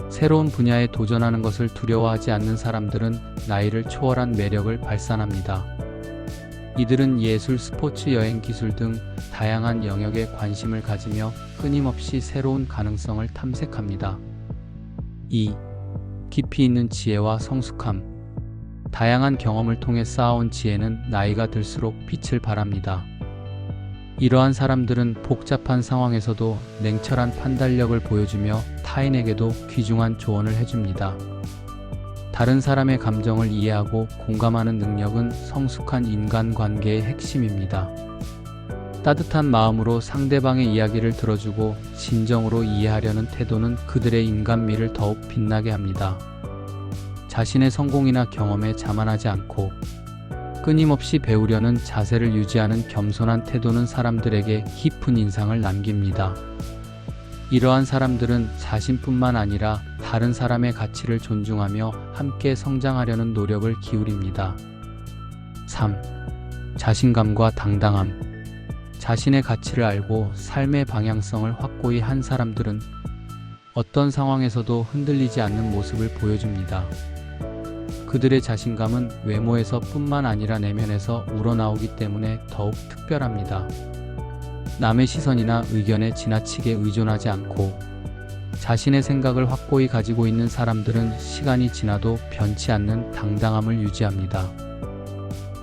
A: 새로운 분야에 도전하는 것을 두려워하지 않는 사람들은 나이를 초월한 매력을 발산합니다. 이들은 예술, 스포츠, 여행, 기술 등 다양한 영역에 관심을 가지며 끊임없이 새로운 가능성을 탐색합니다. 2. 깊이 있는 지혜와 성숙함. 다양한 경험을 통해 쌓아온 지혜는 나이가 들수록 빛을 발합니다. 이러한 사람들은 복잡한 상황에서도 냉철한 판단력을 보여주며 타인에게도 귀중한 조언을 해줍니다. 다른 사람의 감정을 이해하고 공감하는 능력은 성숙한 인간관계의 핵심입니다. 따뜻한 마음으로 상대방의 이야기를 들어주고 진정으로 이해하려는 태도는 그들의 인간미를 더욱 빛나게 합니다. 자신의 성공이나 경험에 자만하지 않고 끊임없이 배우려는 자세를 유지하는 겸손한 태도는 사람들에게 깊은 인상을 남깁니다. 이러한 사람들은 자신뿐만 아니라 다른 사람의 가치를 존중하며 함께 성장하려는 노력을 기울입니다. 3. 자신감과 당당함. 자신의 가치를 알고 삶의 방향성을 확고히 한 사람들은 어떤 상황에서도 흔들리지 않는 모습을 보여줍니다. 그들의 자신감은 외모에서 뿐만 아니라 내면에서 우러나오기 때문에 더욱 특별합니다. 남의 시선이나 의견에 지나치게 의존하지 않고 자신의 생각을 확고히 가지고 있는 사람들은 시간이 지나도 변치 않는 당당함을 유지합니다.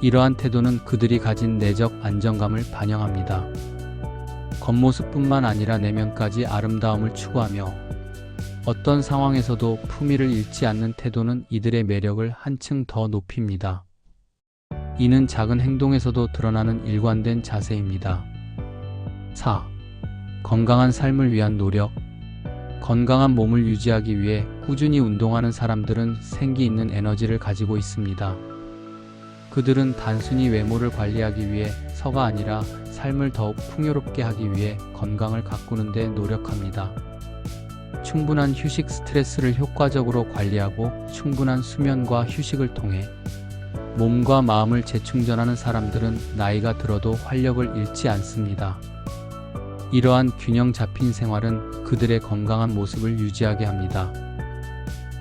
A: 이러한 태도는 그들이 가진 내적 안정감을 반영합니다. 겉모습뿐만 아니라 내면까지 아름다움을 추구하며 어떤 상황에서도 품위를 잃지 않는 태도는 이들의 매력을 한층 더 높입니다. 이는 작은 행동에서도 드러나는 일관된 자세입니다. 4. 건강한 삶을 위한 노력. 건강한 몸을 유지하기 위해 꾸준히 운동하는 사람들은 생기 있는 에너지를 가지고 있습니다. 그들은 단순히 외모를 관리하기 위해서가 아니라 삶을 더욱 풍요롭게 하기 위해 건강을 가꾸는 데 노력합니다. 충분한 휴식, 스트레스를 효과적으로 관리하고 충분한 수면과 휴식을 통해 몸과 마음을 재충전하는 사람들은 나이가 들어도 활력을 잃지 않습니다. 이러한 균형 잡힌 생활은 그들의 건강한 모습을 유지하게 합니다.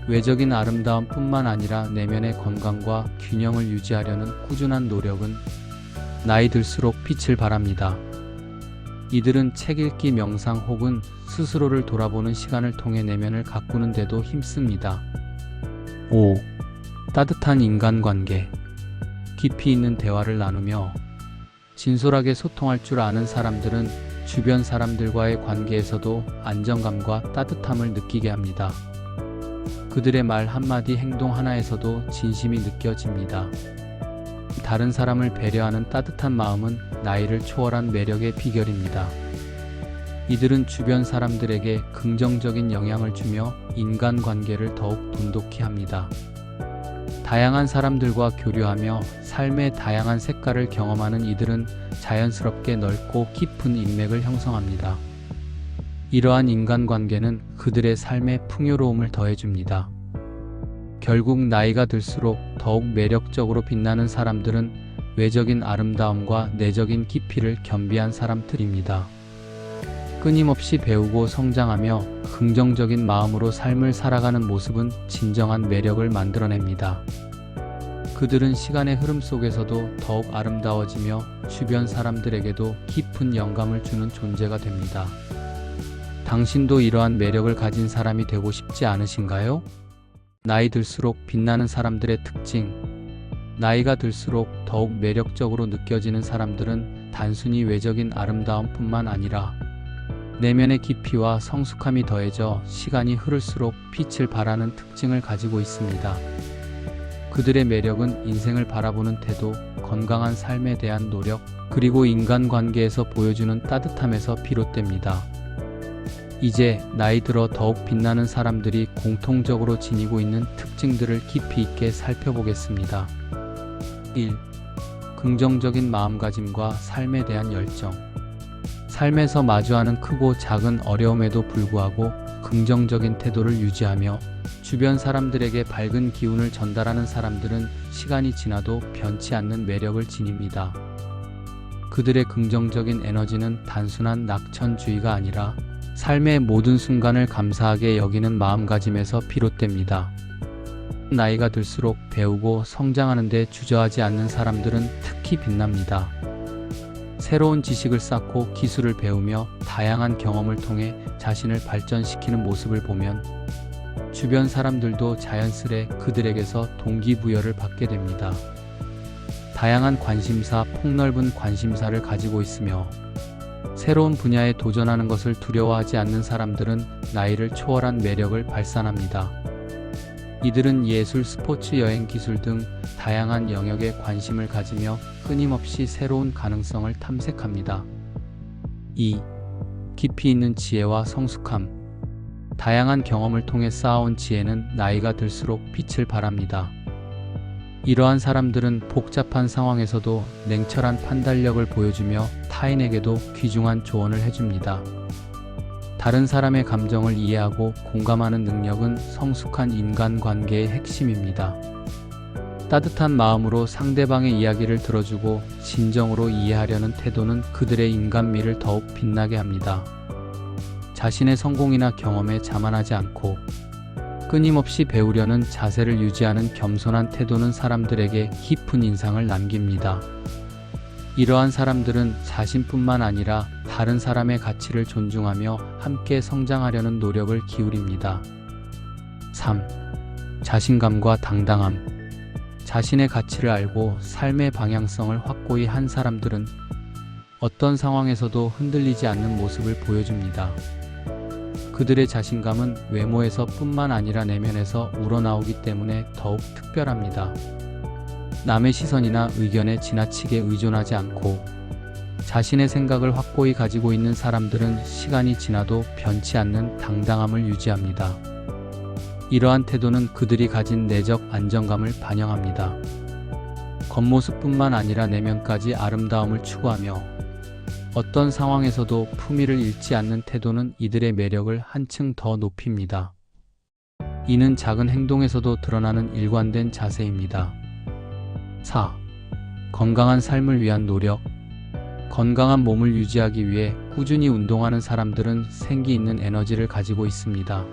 A: 외적인 아름다움뿐만 아니라 내면의 건강과 균형을 유지하려는 꾸준한 노력은 나이 들수록 빛을 발합니다. 이들은 책 읽기, 명상 혹은 스스로를 돌아보는 시간을 통해 내면을 가꾸는 데도 힘씁니다. 5. 따뜻한 인간관계. 깊이 있는 대화를 나누며 진솔하게 소통할 줄 아는 사람들은 주변 사람들과의 관계에서도 안정감과 따뜻함을 느끼게 합니다. 그들의 말 한마디, 행동 하나에서도 진심이 느껴집니다. 다른 사람을 배려하는 따뜻한 마음은 나이를 초월한 매력의 비결입니다. 이들은 주변 사람들에게 긍정적인 영향을 주며 인간관계를 더욱 돈독히 합니다. 다양한 사람들과 교류하며 삶의 다양한 색깔을 경험하는 이들은 자연스럽게 넓고 깊은 인맥을 형성합니다. 이러한 인간관계는 그들의 삶의 풍요로움을 더해줍니다. 결국 나이가 들수록 더욱 매력적으로 빛나는 사람들은 외적인 아름다움과 내적인 깊이를 겸비한 사람들입니다. 끊임없이 배우고 성장하며 긍정적인 마음으로 삶을 살아가는 모습은 진정한 매력을 만들어냅니다. 그들은 시간의 흐름 속에서도 더욱 아름다워지며 주변 사람들에게도 깊은 영감을 주는 존재가 됩니다. 당신도 이러한 매력을 가진 사람이 되고 싶지 않으신가요? 나이 들수록 빛나는 사람들의 특징. 나이가 들수록 더욱 매력적으로 느껴지는 사람들은 단순히 외적인 아름다움뿐만 아니라 내면의 깊이와 성숙함이 더해져 시간이 흐를수록 빛을 발하는 특징을 가지고 있습니다. 그들의 매력은 인생을 바라보는 태도, 건강한 삶에 대한 노력, 그리고 인간관계에서 보여주는 따뜻함에서 비롯됩니다. 이제 나이 들어 더욱 빛나는 사람들이 공통적으로 지니고 있는 특징들을 깊이 있게 살펴보겠습니다. 1. 긍정적인 마음가짐과 삶에 대한 열정. 삶에서 마주하는 크고 작은 어려움에도 불구하고 긍정적인 태도를 유지하며 주변 사람들에게 밝은 기운을 전달하는 사람들은 시간이 지나도 변치 않는 매력을 지닙니다. 그들의 긍정적인 에너지는 단순한 낙천주의가 아니라 삶의 모든 순간을 감사하게 여기는 마음가짐에서 비롯됩니다. 나이가 들수록 배우고 성장하는 데 주저하지 않는 사람들은 특히 빛납니다. 새로운 지식을 쌓고 기술을 배우며 다양한 경험을 통해 자신을 발전시키는 모습을 보면 주변 사람들도 자연스레 그들에게서 동기부여를 받게 됩니다. 다양한 관심사, 폭넓은 관심사를 가지고 있으며 새로운 분야에 도전하는 것을 두려워하지 않는 사람들은 나이를 초월한 매력을 발산합니다. 이들은 예술, 스포츠, 여행, 기술 등 다양한 영역에 관심을 가지며 끊임없이 새로운 가능성을 탐색합니다. 2. 깊이 있는 지혜와 성숙함. 다양한 경험을 통해 쌓아온 지혜는 나이가 들수록 빛을 발합니다. 이러한 사람들은 복잡한 상황에서도 냉철한 판단력을 보여주며 타인에게도 귀중한 조언을 해줍니다. 다른 사람의 감정을 이해하고 공감하는 능력은 성숙한 인간관계의 핵심입니다. 따뜻한 마음으로 상대방의 이야기를 들어주고 진정으로 이해하려는 태도는 그들의 인간미를 더욱 빛나게 합니다. 자신의 성공이나 경험에 자만하지 않고 끊임없이 배우려는 자세를 유지하는 겸손한 태도는 사람들에게 깊은 인상을 남깁니다. 이러한 사람들은 자신뿐만 아니라 다른 사람의 가치를 존중하며 함께 성장하려는 노력을 기울입니다. 3. 자신감과 당당함. 자신의 가치를 알고 삶의 방향성을 확고히 한 사람들은 어떤 상황에서도 흔들리지 않는 모습을 보여줍니다. 그들의 자신감은 외모에서 뿐만 아니라 내면에서 우러나오기 때문에 더욱 특별합니다. 남의 시선이나 의견에 지나치게 의존하지 않고 자신의 생각을 확고히 가지고 있는 사람들은 시간이 지나도 변치 않는 당당함을 유지합니다. 이러한 태도는 그들이 가진 내적 안정감을 반영합니다. 겉모습뿐만 아니라 내면까지 아름다움을 추구하며 어떤 상황에서도 품위를 잃지 않는 태도는 이들의 매력을 한층 더 높입니다. 이는 작은 행동에서도 드러나는 일관된 자세입니다. 4. 건강한 삶을 위한 노력. 건강한 몸을 유지하기 위해 꾸준히 운동하는 사람들은 생기 있는 에너지를 가지고 있습니다.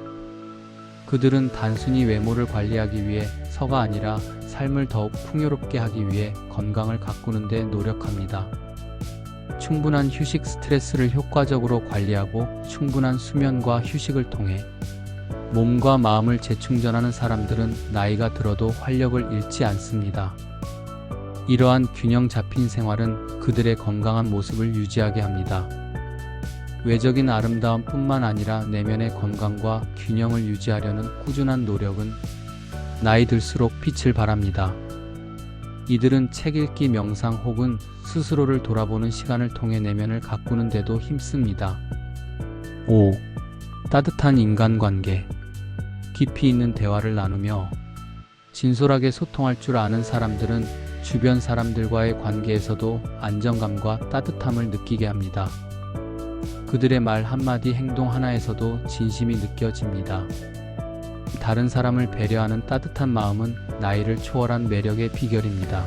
A: 그들은 단순히 외모를 관리하기 위해서가 아니라 삶을 더욱 풍요롭게 하기 위해 건강을 가꾸는 데 노력합니다. 충분한 휴식, 스트레스를 효과적으로 관리하고 충분한 수면과 휴식을 통해 몸과 마음을 재충전하는 사람들은 나이가 들어도 활력을 잃지 않습니다. 이러한 균형 잡힌 생활은 그들의 건강한 모습을 유지하게 합니다. 외적인 아름다움뿐만 아니라 내면의 건강과 균형을 유지하려는 꾸준한 노력은 나이 들수록 빛을 발합니다. 이들은 책 읽기, 명상 혹은 스스로를 돌아보는 시간을 통해 내면을 가꾸는 데도 힘씁니다. 5. 따뜻한 인간관계. 깊이 있는 대화를 나누며 진솔하게 소통할 줄 아는 사람들은 주변 사람들과의 관계에서도 안정감과 따뜻함을 느끼게 합니다. 그들의 말 한마디, 행동 하나에서도 진심이 느껴집니다. 다른 사람을 배려하는 따뜻한 마음은 나이를 초월한 매력의 비결입니다.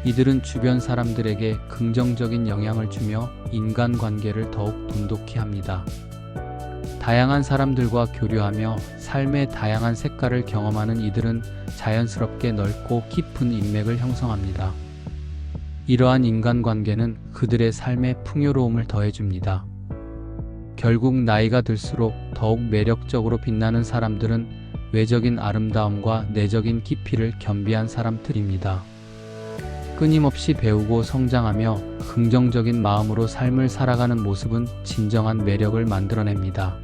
A: 이들은 주변 사람들에게 긍정적인 영향을 주며 인간관계를 더욱 돈독히 합니다. 다양한 사람들과 교류하며 삶의 다양한 색깔을 경험하는 이들은 자연스럽게 넓고 깊은 인맥을 형성합니다. 이러한 인간관계는 그들의 삶의 풍요로움을 더해줍니다. 결국 나이가 들수록 더욱 매력적으로 빛나는 사람들은 외적인 아름다움과 내적인 깊이를 겸비한 사람들입니다. 끊임없이 배우고 성장하며 긍정적인 마음으로 삶을 살아가는 모습은 진정한 매력을 만들어냅니다.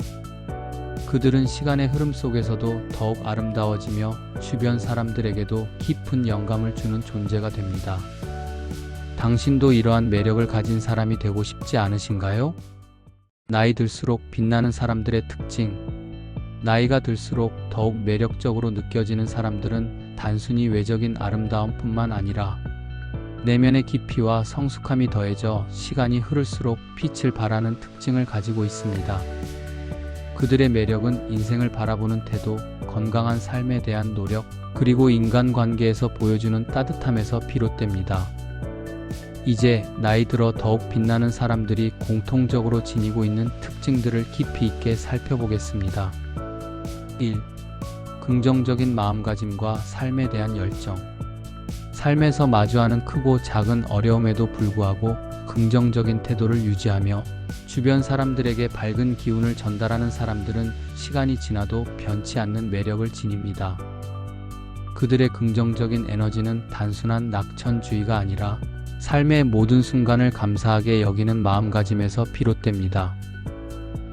A: 그들은 시간의 흐름 속에서도 더욱 아름다워지며 주변 사람들에게도 깊은 영감을 주는 존재가 됩니다. 당신도 이러한 매력을 가진 사람이 되고 싶지 않으신가요? 나이 들수록 빛나는 사람들의 특징. 나이가 들수록 더욱 매력적으로 느껴지는 사람들은 단순히 외적인 아름다움뿐만 아니라 내면의 깊이와 성숙함이 더해져 시간이 흐를수록 빛을 발하는 특징을 가지고 있습니다. 그들의 매력은 인생을 바라보는 태도, 건강한 삶에 대한 노력, 그리고 인간관계에서 보여주는 따뜻함에서 비롯됩니다. 이제 나이 들어 더욱 빛나는 사람들이 공통적으로 지니고 있는 특징들을 깊이 있게 살펴보겠습니다. 1. 긍정적인 마음가짐과 삶에 대한 열정. 삶에서 마주하는 크고 작은 어려움에도 불구하고 긍정적인 태도를 유지하며 주변 사람들에게 밝은 기운을 전달하는 사람들은 시간이 지나도 변치 않는 매력을 지닙니다. 그들의 긍정적인 에너지는 단순한 낙천주의가 아니라 삶의 모든 순간을 감사하게 여기는 마음가짐에서 비롯됩니다.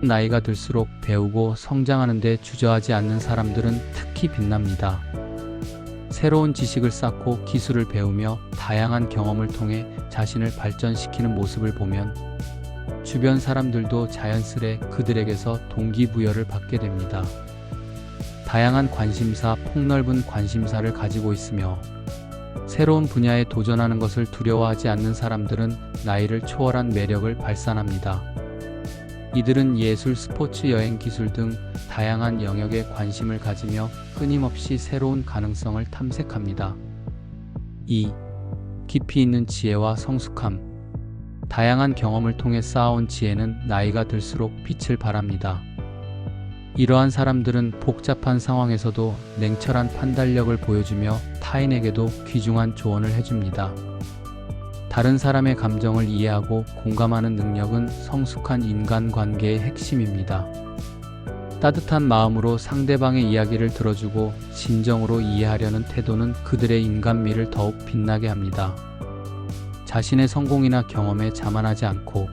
A: 나이가 들수록 배우고 성장하는 데 주저하지 않는 사람들은 특히 빛납니다. 새로운 지식을 쌓고 기술을 배우며 다양한 경험을 통해 자신을 발전시키는 모습을 보면 주변 사람들도 자연스레 그들에게서 동기부여를 받게 됩니다. 다양한 관심사, 폭넓은 관심사를 가지고 있으며 새로운 분야에 도전하는 것을 두려워하지 않는 사람들은 나이를 초월한 매력을 발산합니다. 이들은 예술, 스포츠, 여행, 기술 등 다양한 영역에 관심을 가지며 끊임없이 새로운 가능성을 탐색합니다. 2. 깊이 있는 지혜와 성숙함. 다양한 경험을 통해 쌓아온 지혜는 나이가 들수록 빛을 발합니다. 이러한 사람들은 복잡한 상황에서도 냉철한 판단력을 보여주며 타인에게도 귀중한 조언을 해줍니다. 다른 사람의 감정을 이해하고 공감하는 능력은 성숙한 인간관계의 핵심입니다. 따뜻한 마음으로 상대방의 이야기를 들어주고 진정으로 이해하려는 태도는 그들의 인간미를 더욱 빛나게 합니다. 자신의 성공이나 경험에 자만하지 않고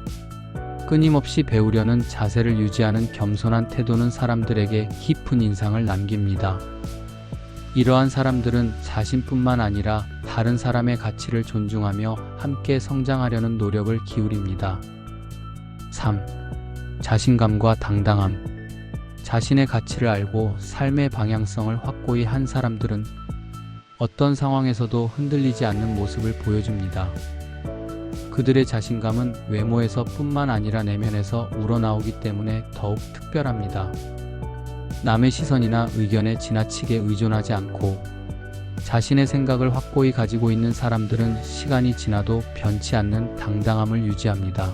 A: 끊임없이 배우려는 자세를 유지하는 겸손한 태도는 사람들에게 깊은 인상을 남깁니다. 이러한 사람들은 자신뿐만 아니라 다른 사람의 가치를 존중하며 함께 성장하려는 노력을 기울입니다. 3. 자신감과 당당함. 자신의 가치를 알고 삶의 방향성을 확고히 한 사람들은 어떤 상황에서도 흔들리지 않는 모습을 보여줍니다. 그들의 자신감은 외모에서 뿐만 아니라 내면에서 우러나오기 때문에 더욱 특별합니다. 남의 시선이나 의견에 지나치게 의존하지 않고 자신의 생각을 확고히 가지고 있는 사람들은 시간이 지나도 변치 않는 당당함을 유지합니다.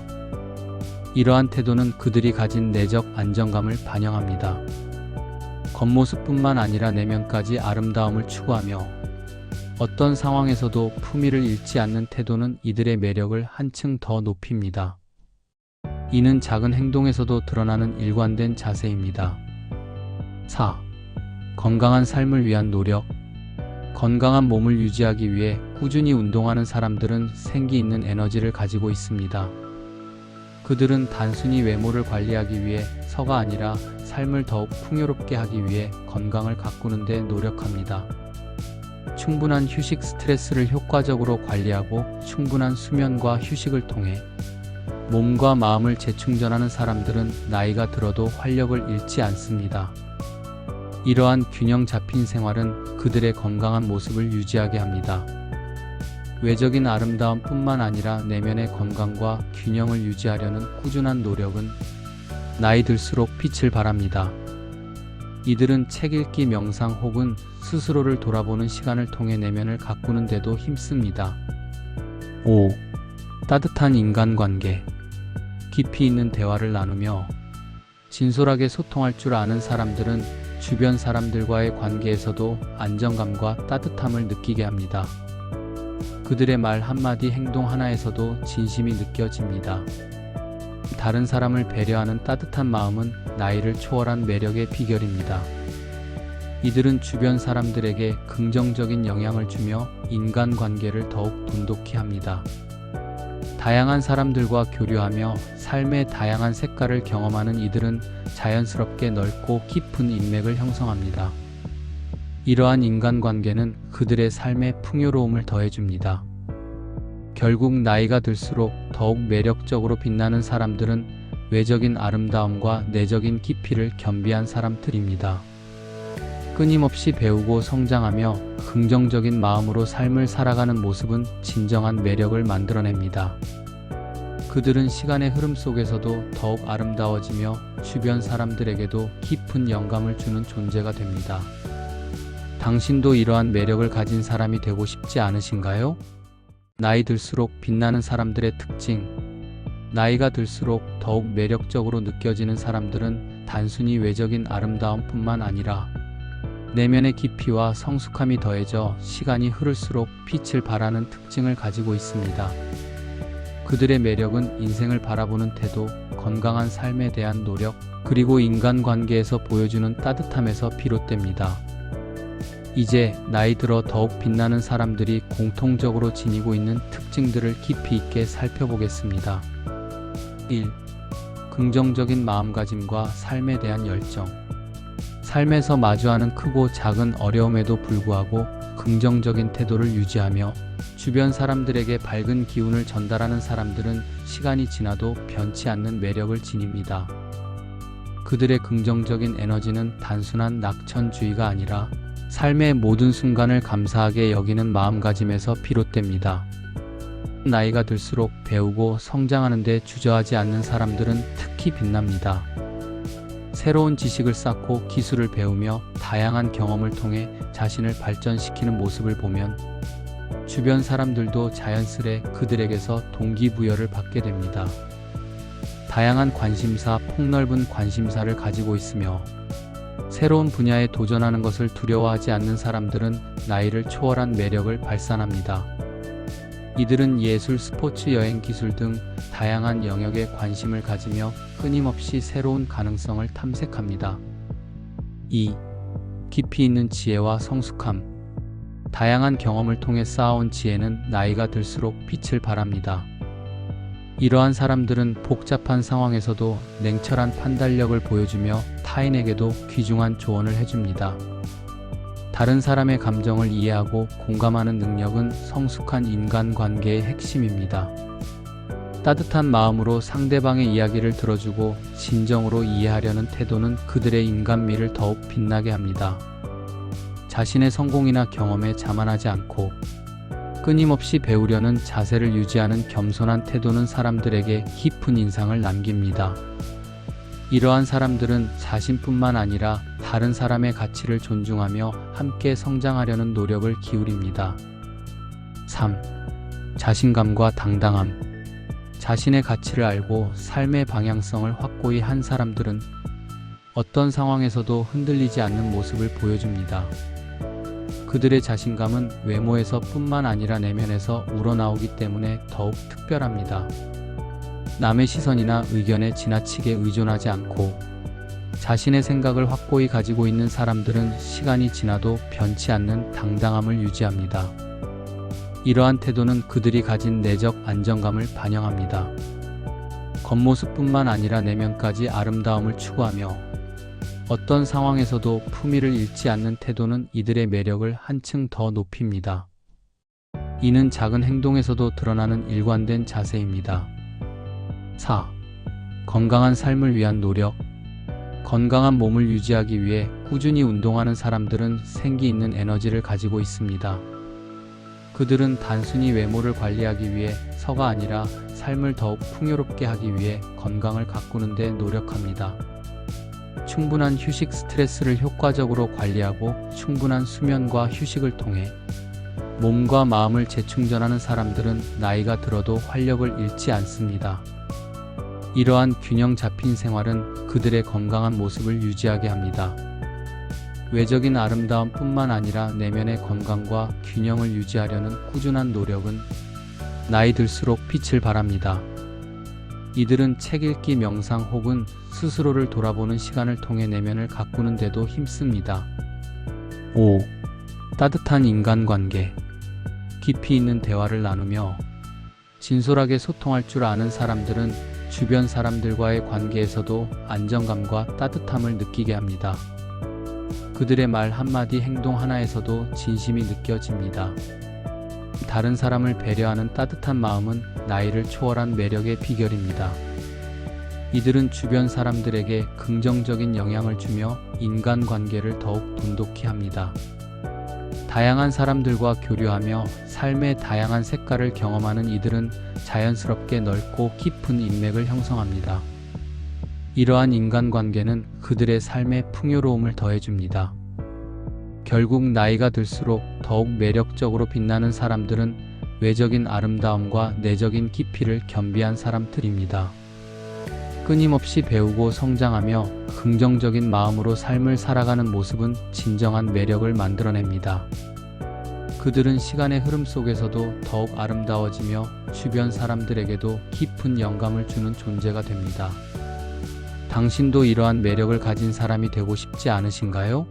A: 이러한 태도는 그들이 가진 내적 안정감을 반영합니다. 겉모습뿐만 아니라 내면까지 아름다움을 추구하며 어떤 상황에서도 품위를 잃지 않는 태도는 이들의 매력을 한층 더 높입니다. 이는 작은 행동에서도 드러나는 일관된 자세입니다. 4. 건강한 삶을 위한 노력. 건강한 몸을 유지하기 위해 꾸준히 운동하는 사람들은 생기 있는 에너지를 가지고 있습니다. 그들은 단순히 외모를 관리하기 위해서가 아니라 삶을 더욱 풍요롭게 하기 위해 건강을 가꾸는 데 노력합니다. 충분한 휴식, 스트레스를 효과적으로 관리하고 충분한 수면과 휴식을 통해 몸과 마음을 재충전하는 사람들은 나이가 들어도 활력을 잃지 않습니다. 이러한 균형 잡힌 생활은 그들의 건강한 모습을 유지하게 합니다. 외적인 아름다움뿐만 아니라 내면의 건강과 균형을 유지하려는 꾸준한 노력은 나이 들수록 빛을 발합니다. 이들은 책 읽기, 명상 혹은 스스로를 돌아보는 시간을 통해 내면을 가꾸는 데도 힘씁니다. 5. 따뜻한 인간관계. 깊이 있는 대화를 나누며 진솔하게 소통할 줄 아는 사람들은 주변 사람들과의 관계에서도 안정감과 따뜻함을 느끼게 합니다. 그들의 말 한마디, 행동 하나에서도 진심이 느껴집니다. 다른 사람을 배려하는 따뜻한 마음은 나이를 초월한 매력의 비결입니다. 이들은 주변 사람들에게 긍정적인 영향을 주며 인간관계를 더욱 돈독히 합니다. 다양한 사람들과 교류하며 삶의 다양한 색깔을 경험하는 이들은 자연스럽게 넓고 깊은 인맥을 형성합니다. 이러한 인간관계는 그들의 삶에 풍요로움을 더해줍니다. 결국 나이가 들수록 더욱 매력적으로 빛나는 사람들은 외적인 아름다움과 내적인 깊이를 겸비한 사람들입니다. 끊임없이 배우고 성장하며 긍정적인 마음으로 삶을 살아가는 모습은 진정한 매력을 만들어냅니다. 그들은 시간의 흐름 속에서도 더욱 아름다워지며 주변 사람들에게도 깊은 영감을 주는 존재가 됩니다. 당신도 이러한 매력을 가진 사람이 되고 싶지 않으신가요? 나이 들수록 빛나는 사람들의 특징. 나이가 들수록 더욱 매력적으로 느껴지는 사람들은 단순히 외적인 아름다움뿐만 아니라 내면의 깊이와 성숙함이 더해져 시간이 흐를수록 빛을 발하는 특징을 가지고 있습니다. 그들의 매력은 인생을 바라보는 태도, 건강한 삶에 대한 노력, 그리고 인간관계에서 보여주는 따뜻함에서 비롯됩니다. 이제 나이 들어 더욱 빛나는 사람들이 공통적으로 지니고 있는 특징들을 깊이 있게 살펴보겠습니다. 1. 긍정적인 마음가짐과 삶에 대한 열정. 삶에서 마주하는 크고 작은 어려움에도 불구하고 긍정적인 태도를 유지하며 주변 사람들에게 밝은 기운을 전달하는 사람들은 시간이 지나도 변치 않는 매력을 지닙니다. 그들의 긍정적인 에너지는 단순한 낙천주의가 아니라 삶의 모든 순간을 감사하게 여기는 마음가짐에서 비롯됩니다. 나이가 들수록 배우고 성장하는 데 주저하지 않는 사람들은 특히 빛납니다. 새로운 지식을 쌓고 기술을 배우며 다양한 경험을 통해 자신을 발전시키는 모습을 보면 주변 사람들도 자연스레 그들에게서 동기부여를 받게 됩니다. 다양한 관심사, 폭넓은 관심사를 가지고 있으며 새로운 분야에 도전하는 것을 두려워하지 않는 사람들은 나이를 초월한 매력을 발산합니다. 이들은 예술, 스포츠, 여행, 기술 등 다양한 영역에 관심을 가지며 끊임없이 새로운 가능성을 탐색합니다. 2. 깊이 있는 지혜와 성숙함. 다양한 경험을 통해 쌓아온 지혜는 나이가 들수록 빛을 발합니다. 이러한 사람들은 복잡한 상황에서도 냉철한 판단력을 보여주며 타인에게도 귀중한 조언을 해줍니다. 다른 사람의 감정을 이해하고 공감하는 능력은 성숙한 인간관계의 핵심입니다. 따뜻한 마음으로 상대방의 이야기를 들어주고 진정으로 이해하려는 태도는 그들의 인간미를 더욱 빛나게 합니다. 자신의 성공이나 경험에 자만하지 않고 끊임없이 배우려는 자세를 유지하는 겸손한 태도는 사람들에게 깊은 인상을 남깁니다. 이러한 사람들은 자신뿐만 아니라 다른 사람의 가치를 존중하며 함께 성장하려는 노력을 기울입니다. 3. 자신감과 당당함. 자신의 가치를 알고 삶의 방향성을 확고히 한 사람들은 어떤 상황에서도 흔들리지 않는 모습을 보여줍니다. 그들의 자신감은 외모에서 뿐만 아니라 내면에서 우러나오기 때문에 더욱 특별합니다. 남의 시선이나 의견에 지나치게 의존하지 않고 자신의 생각을 확고히 가지고 있는 사람들은 시간이 지나도 변치 않는 당당함을 유지합니다. 이러한 태도는 그들이 가진 내적 안정감을 반영합니다. 겉모습뿐만 아니라 내면까지 아름다움을 추구하며 어떤 상황에서도 품위를 잃지 않는 태도는 이들의 매력을 한층 더 높입니다. 이는 작은 행동에서도 드러나는 일관된 자세입니다. 4. 건강한 삶을 위한 노력. 건강한 몸을 유지하기 위해 꾸준히 운동하는 사람들은 생기 있는 에너지를 가지고 있습니다. 그들은 단순히 외모를 관리하기 위해서가 아니라 삶을 더욱 풍요롭게 하기 위해 건강을 가꾸는 데 노력합니다. 충분한 휴식, 스트레스를 효과적으로 관리하고 충분한 수면과 휴식을 통해 몸과 마음을 재충전하는 사람들은 나이가 들어도 활력을 잃지 않습니다. 이러한 균형 잡힌 생활은 그들의 건강한 모습을 유지하게 합니다. 외적인 아름다움뿐만 아니라 내면의 건강과 균형을 유지하려는 꾸준한 노력은 나이 들수록 빛을 발합니다. 이들은 책 읽기, 명상 혹은 스스로를 돌아보는 시간을 통해 내면을 가꾸는 데도 힘씁니다. 5. 따뜻한 인간관계. 깊이 있는 대화를 나누며 진솔하게 소통할 줄 아는 사람들은 주변 사람들과의 관계에서도 안정감과 따뜻함을 느끼게 합니다. 그들의 말 한마디, 행동 하나에서도 진심이 느껴집니다. 다른 사람을 배려하는 따뜻한 마음은 나이를 초월한 매력의 비결입니다. 이들은 주변 사람들에게 긍정적인 영향을 주며 인간관계를 더욱 돈독히 합니다. 다양한 사람들과 교류하며 삶의 다양한 색깔을 경험하는 이들은 자연스럽게 넓고 깊은 인맥을 형성합니다. 이러한 인간관계는 그들의 삶에 풍요로움을 더해줍니다. 결국 나이가 들수록 더욱 매력적으로 빛나는 사람들은 외적인 아름다움과 내적인 깊이를 겸비한 사람들입니다. 끊임없이 배우고 성장하며 긍정적인 마음으로 삶을 살아가는 모습은 진정한 매력을 만들어냅니다. 그들은 시간의 흐름 속에서도 더욱 아름다워지며 주변 사람들에게도 깊은 영감을 주는 존재가 됩니다. 당신도 이러한 매력을 가진 사람이 되고 싶지 않으신가요?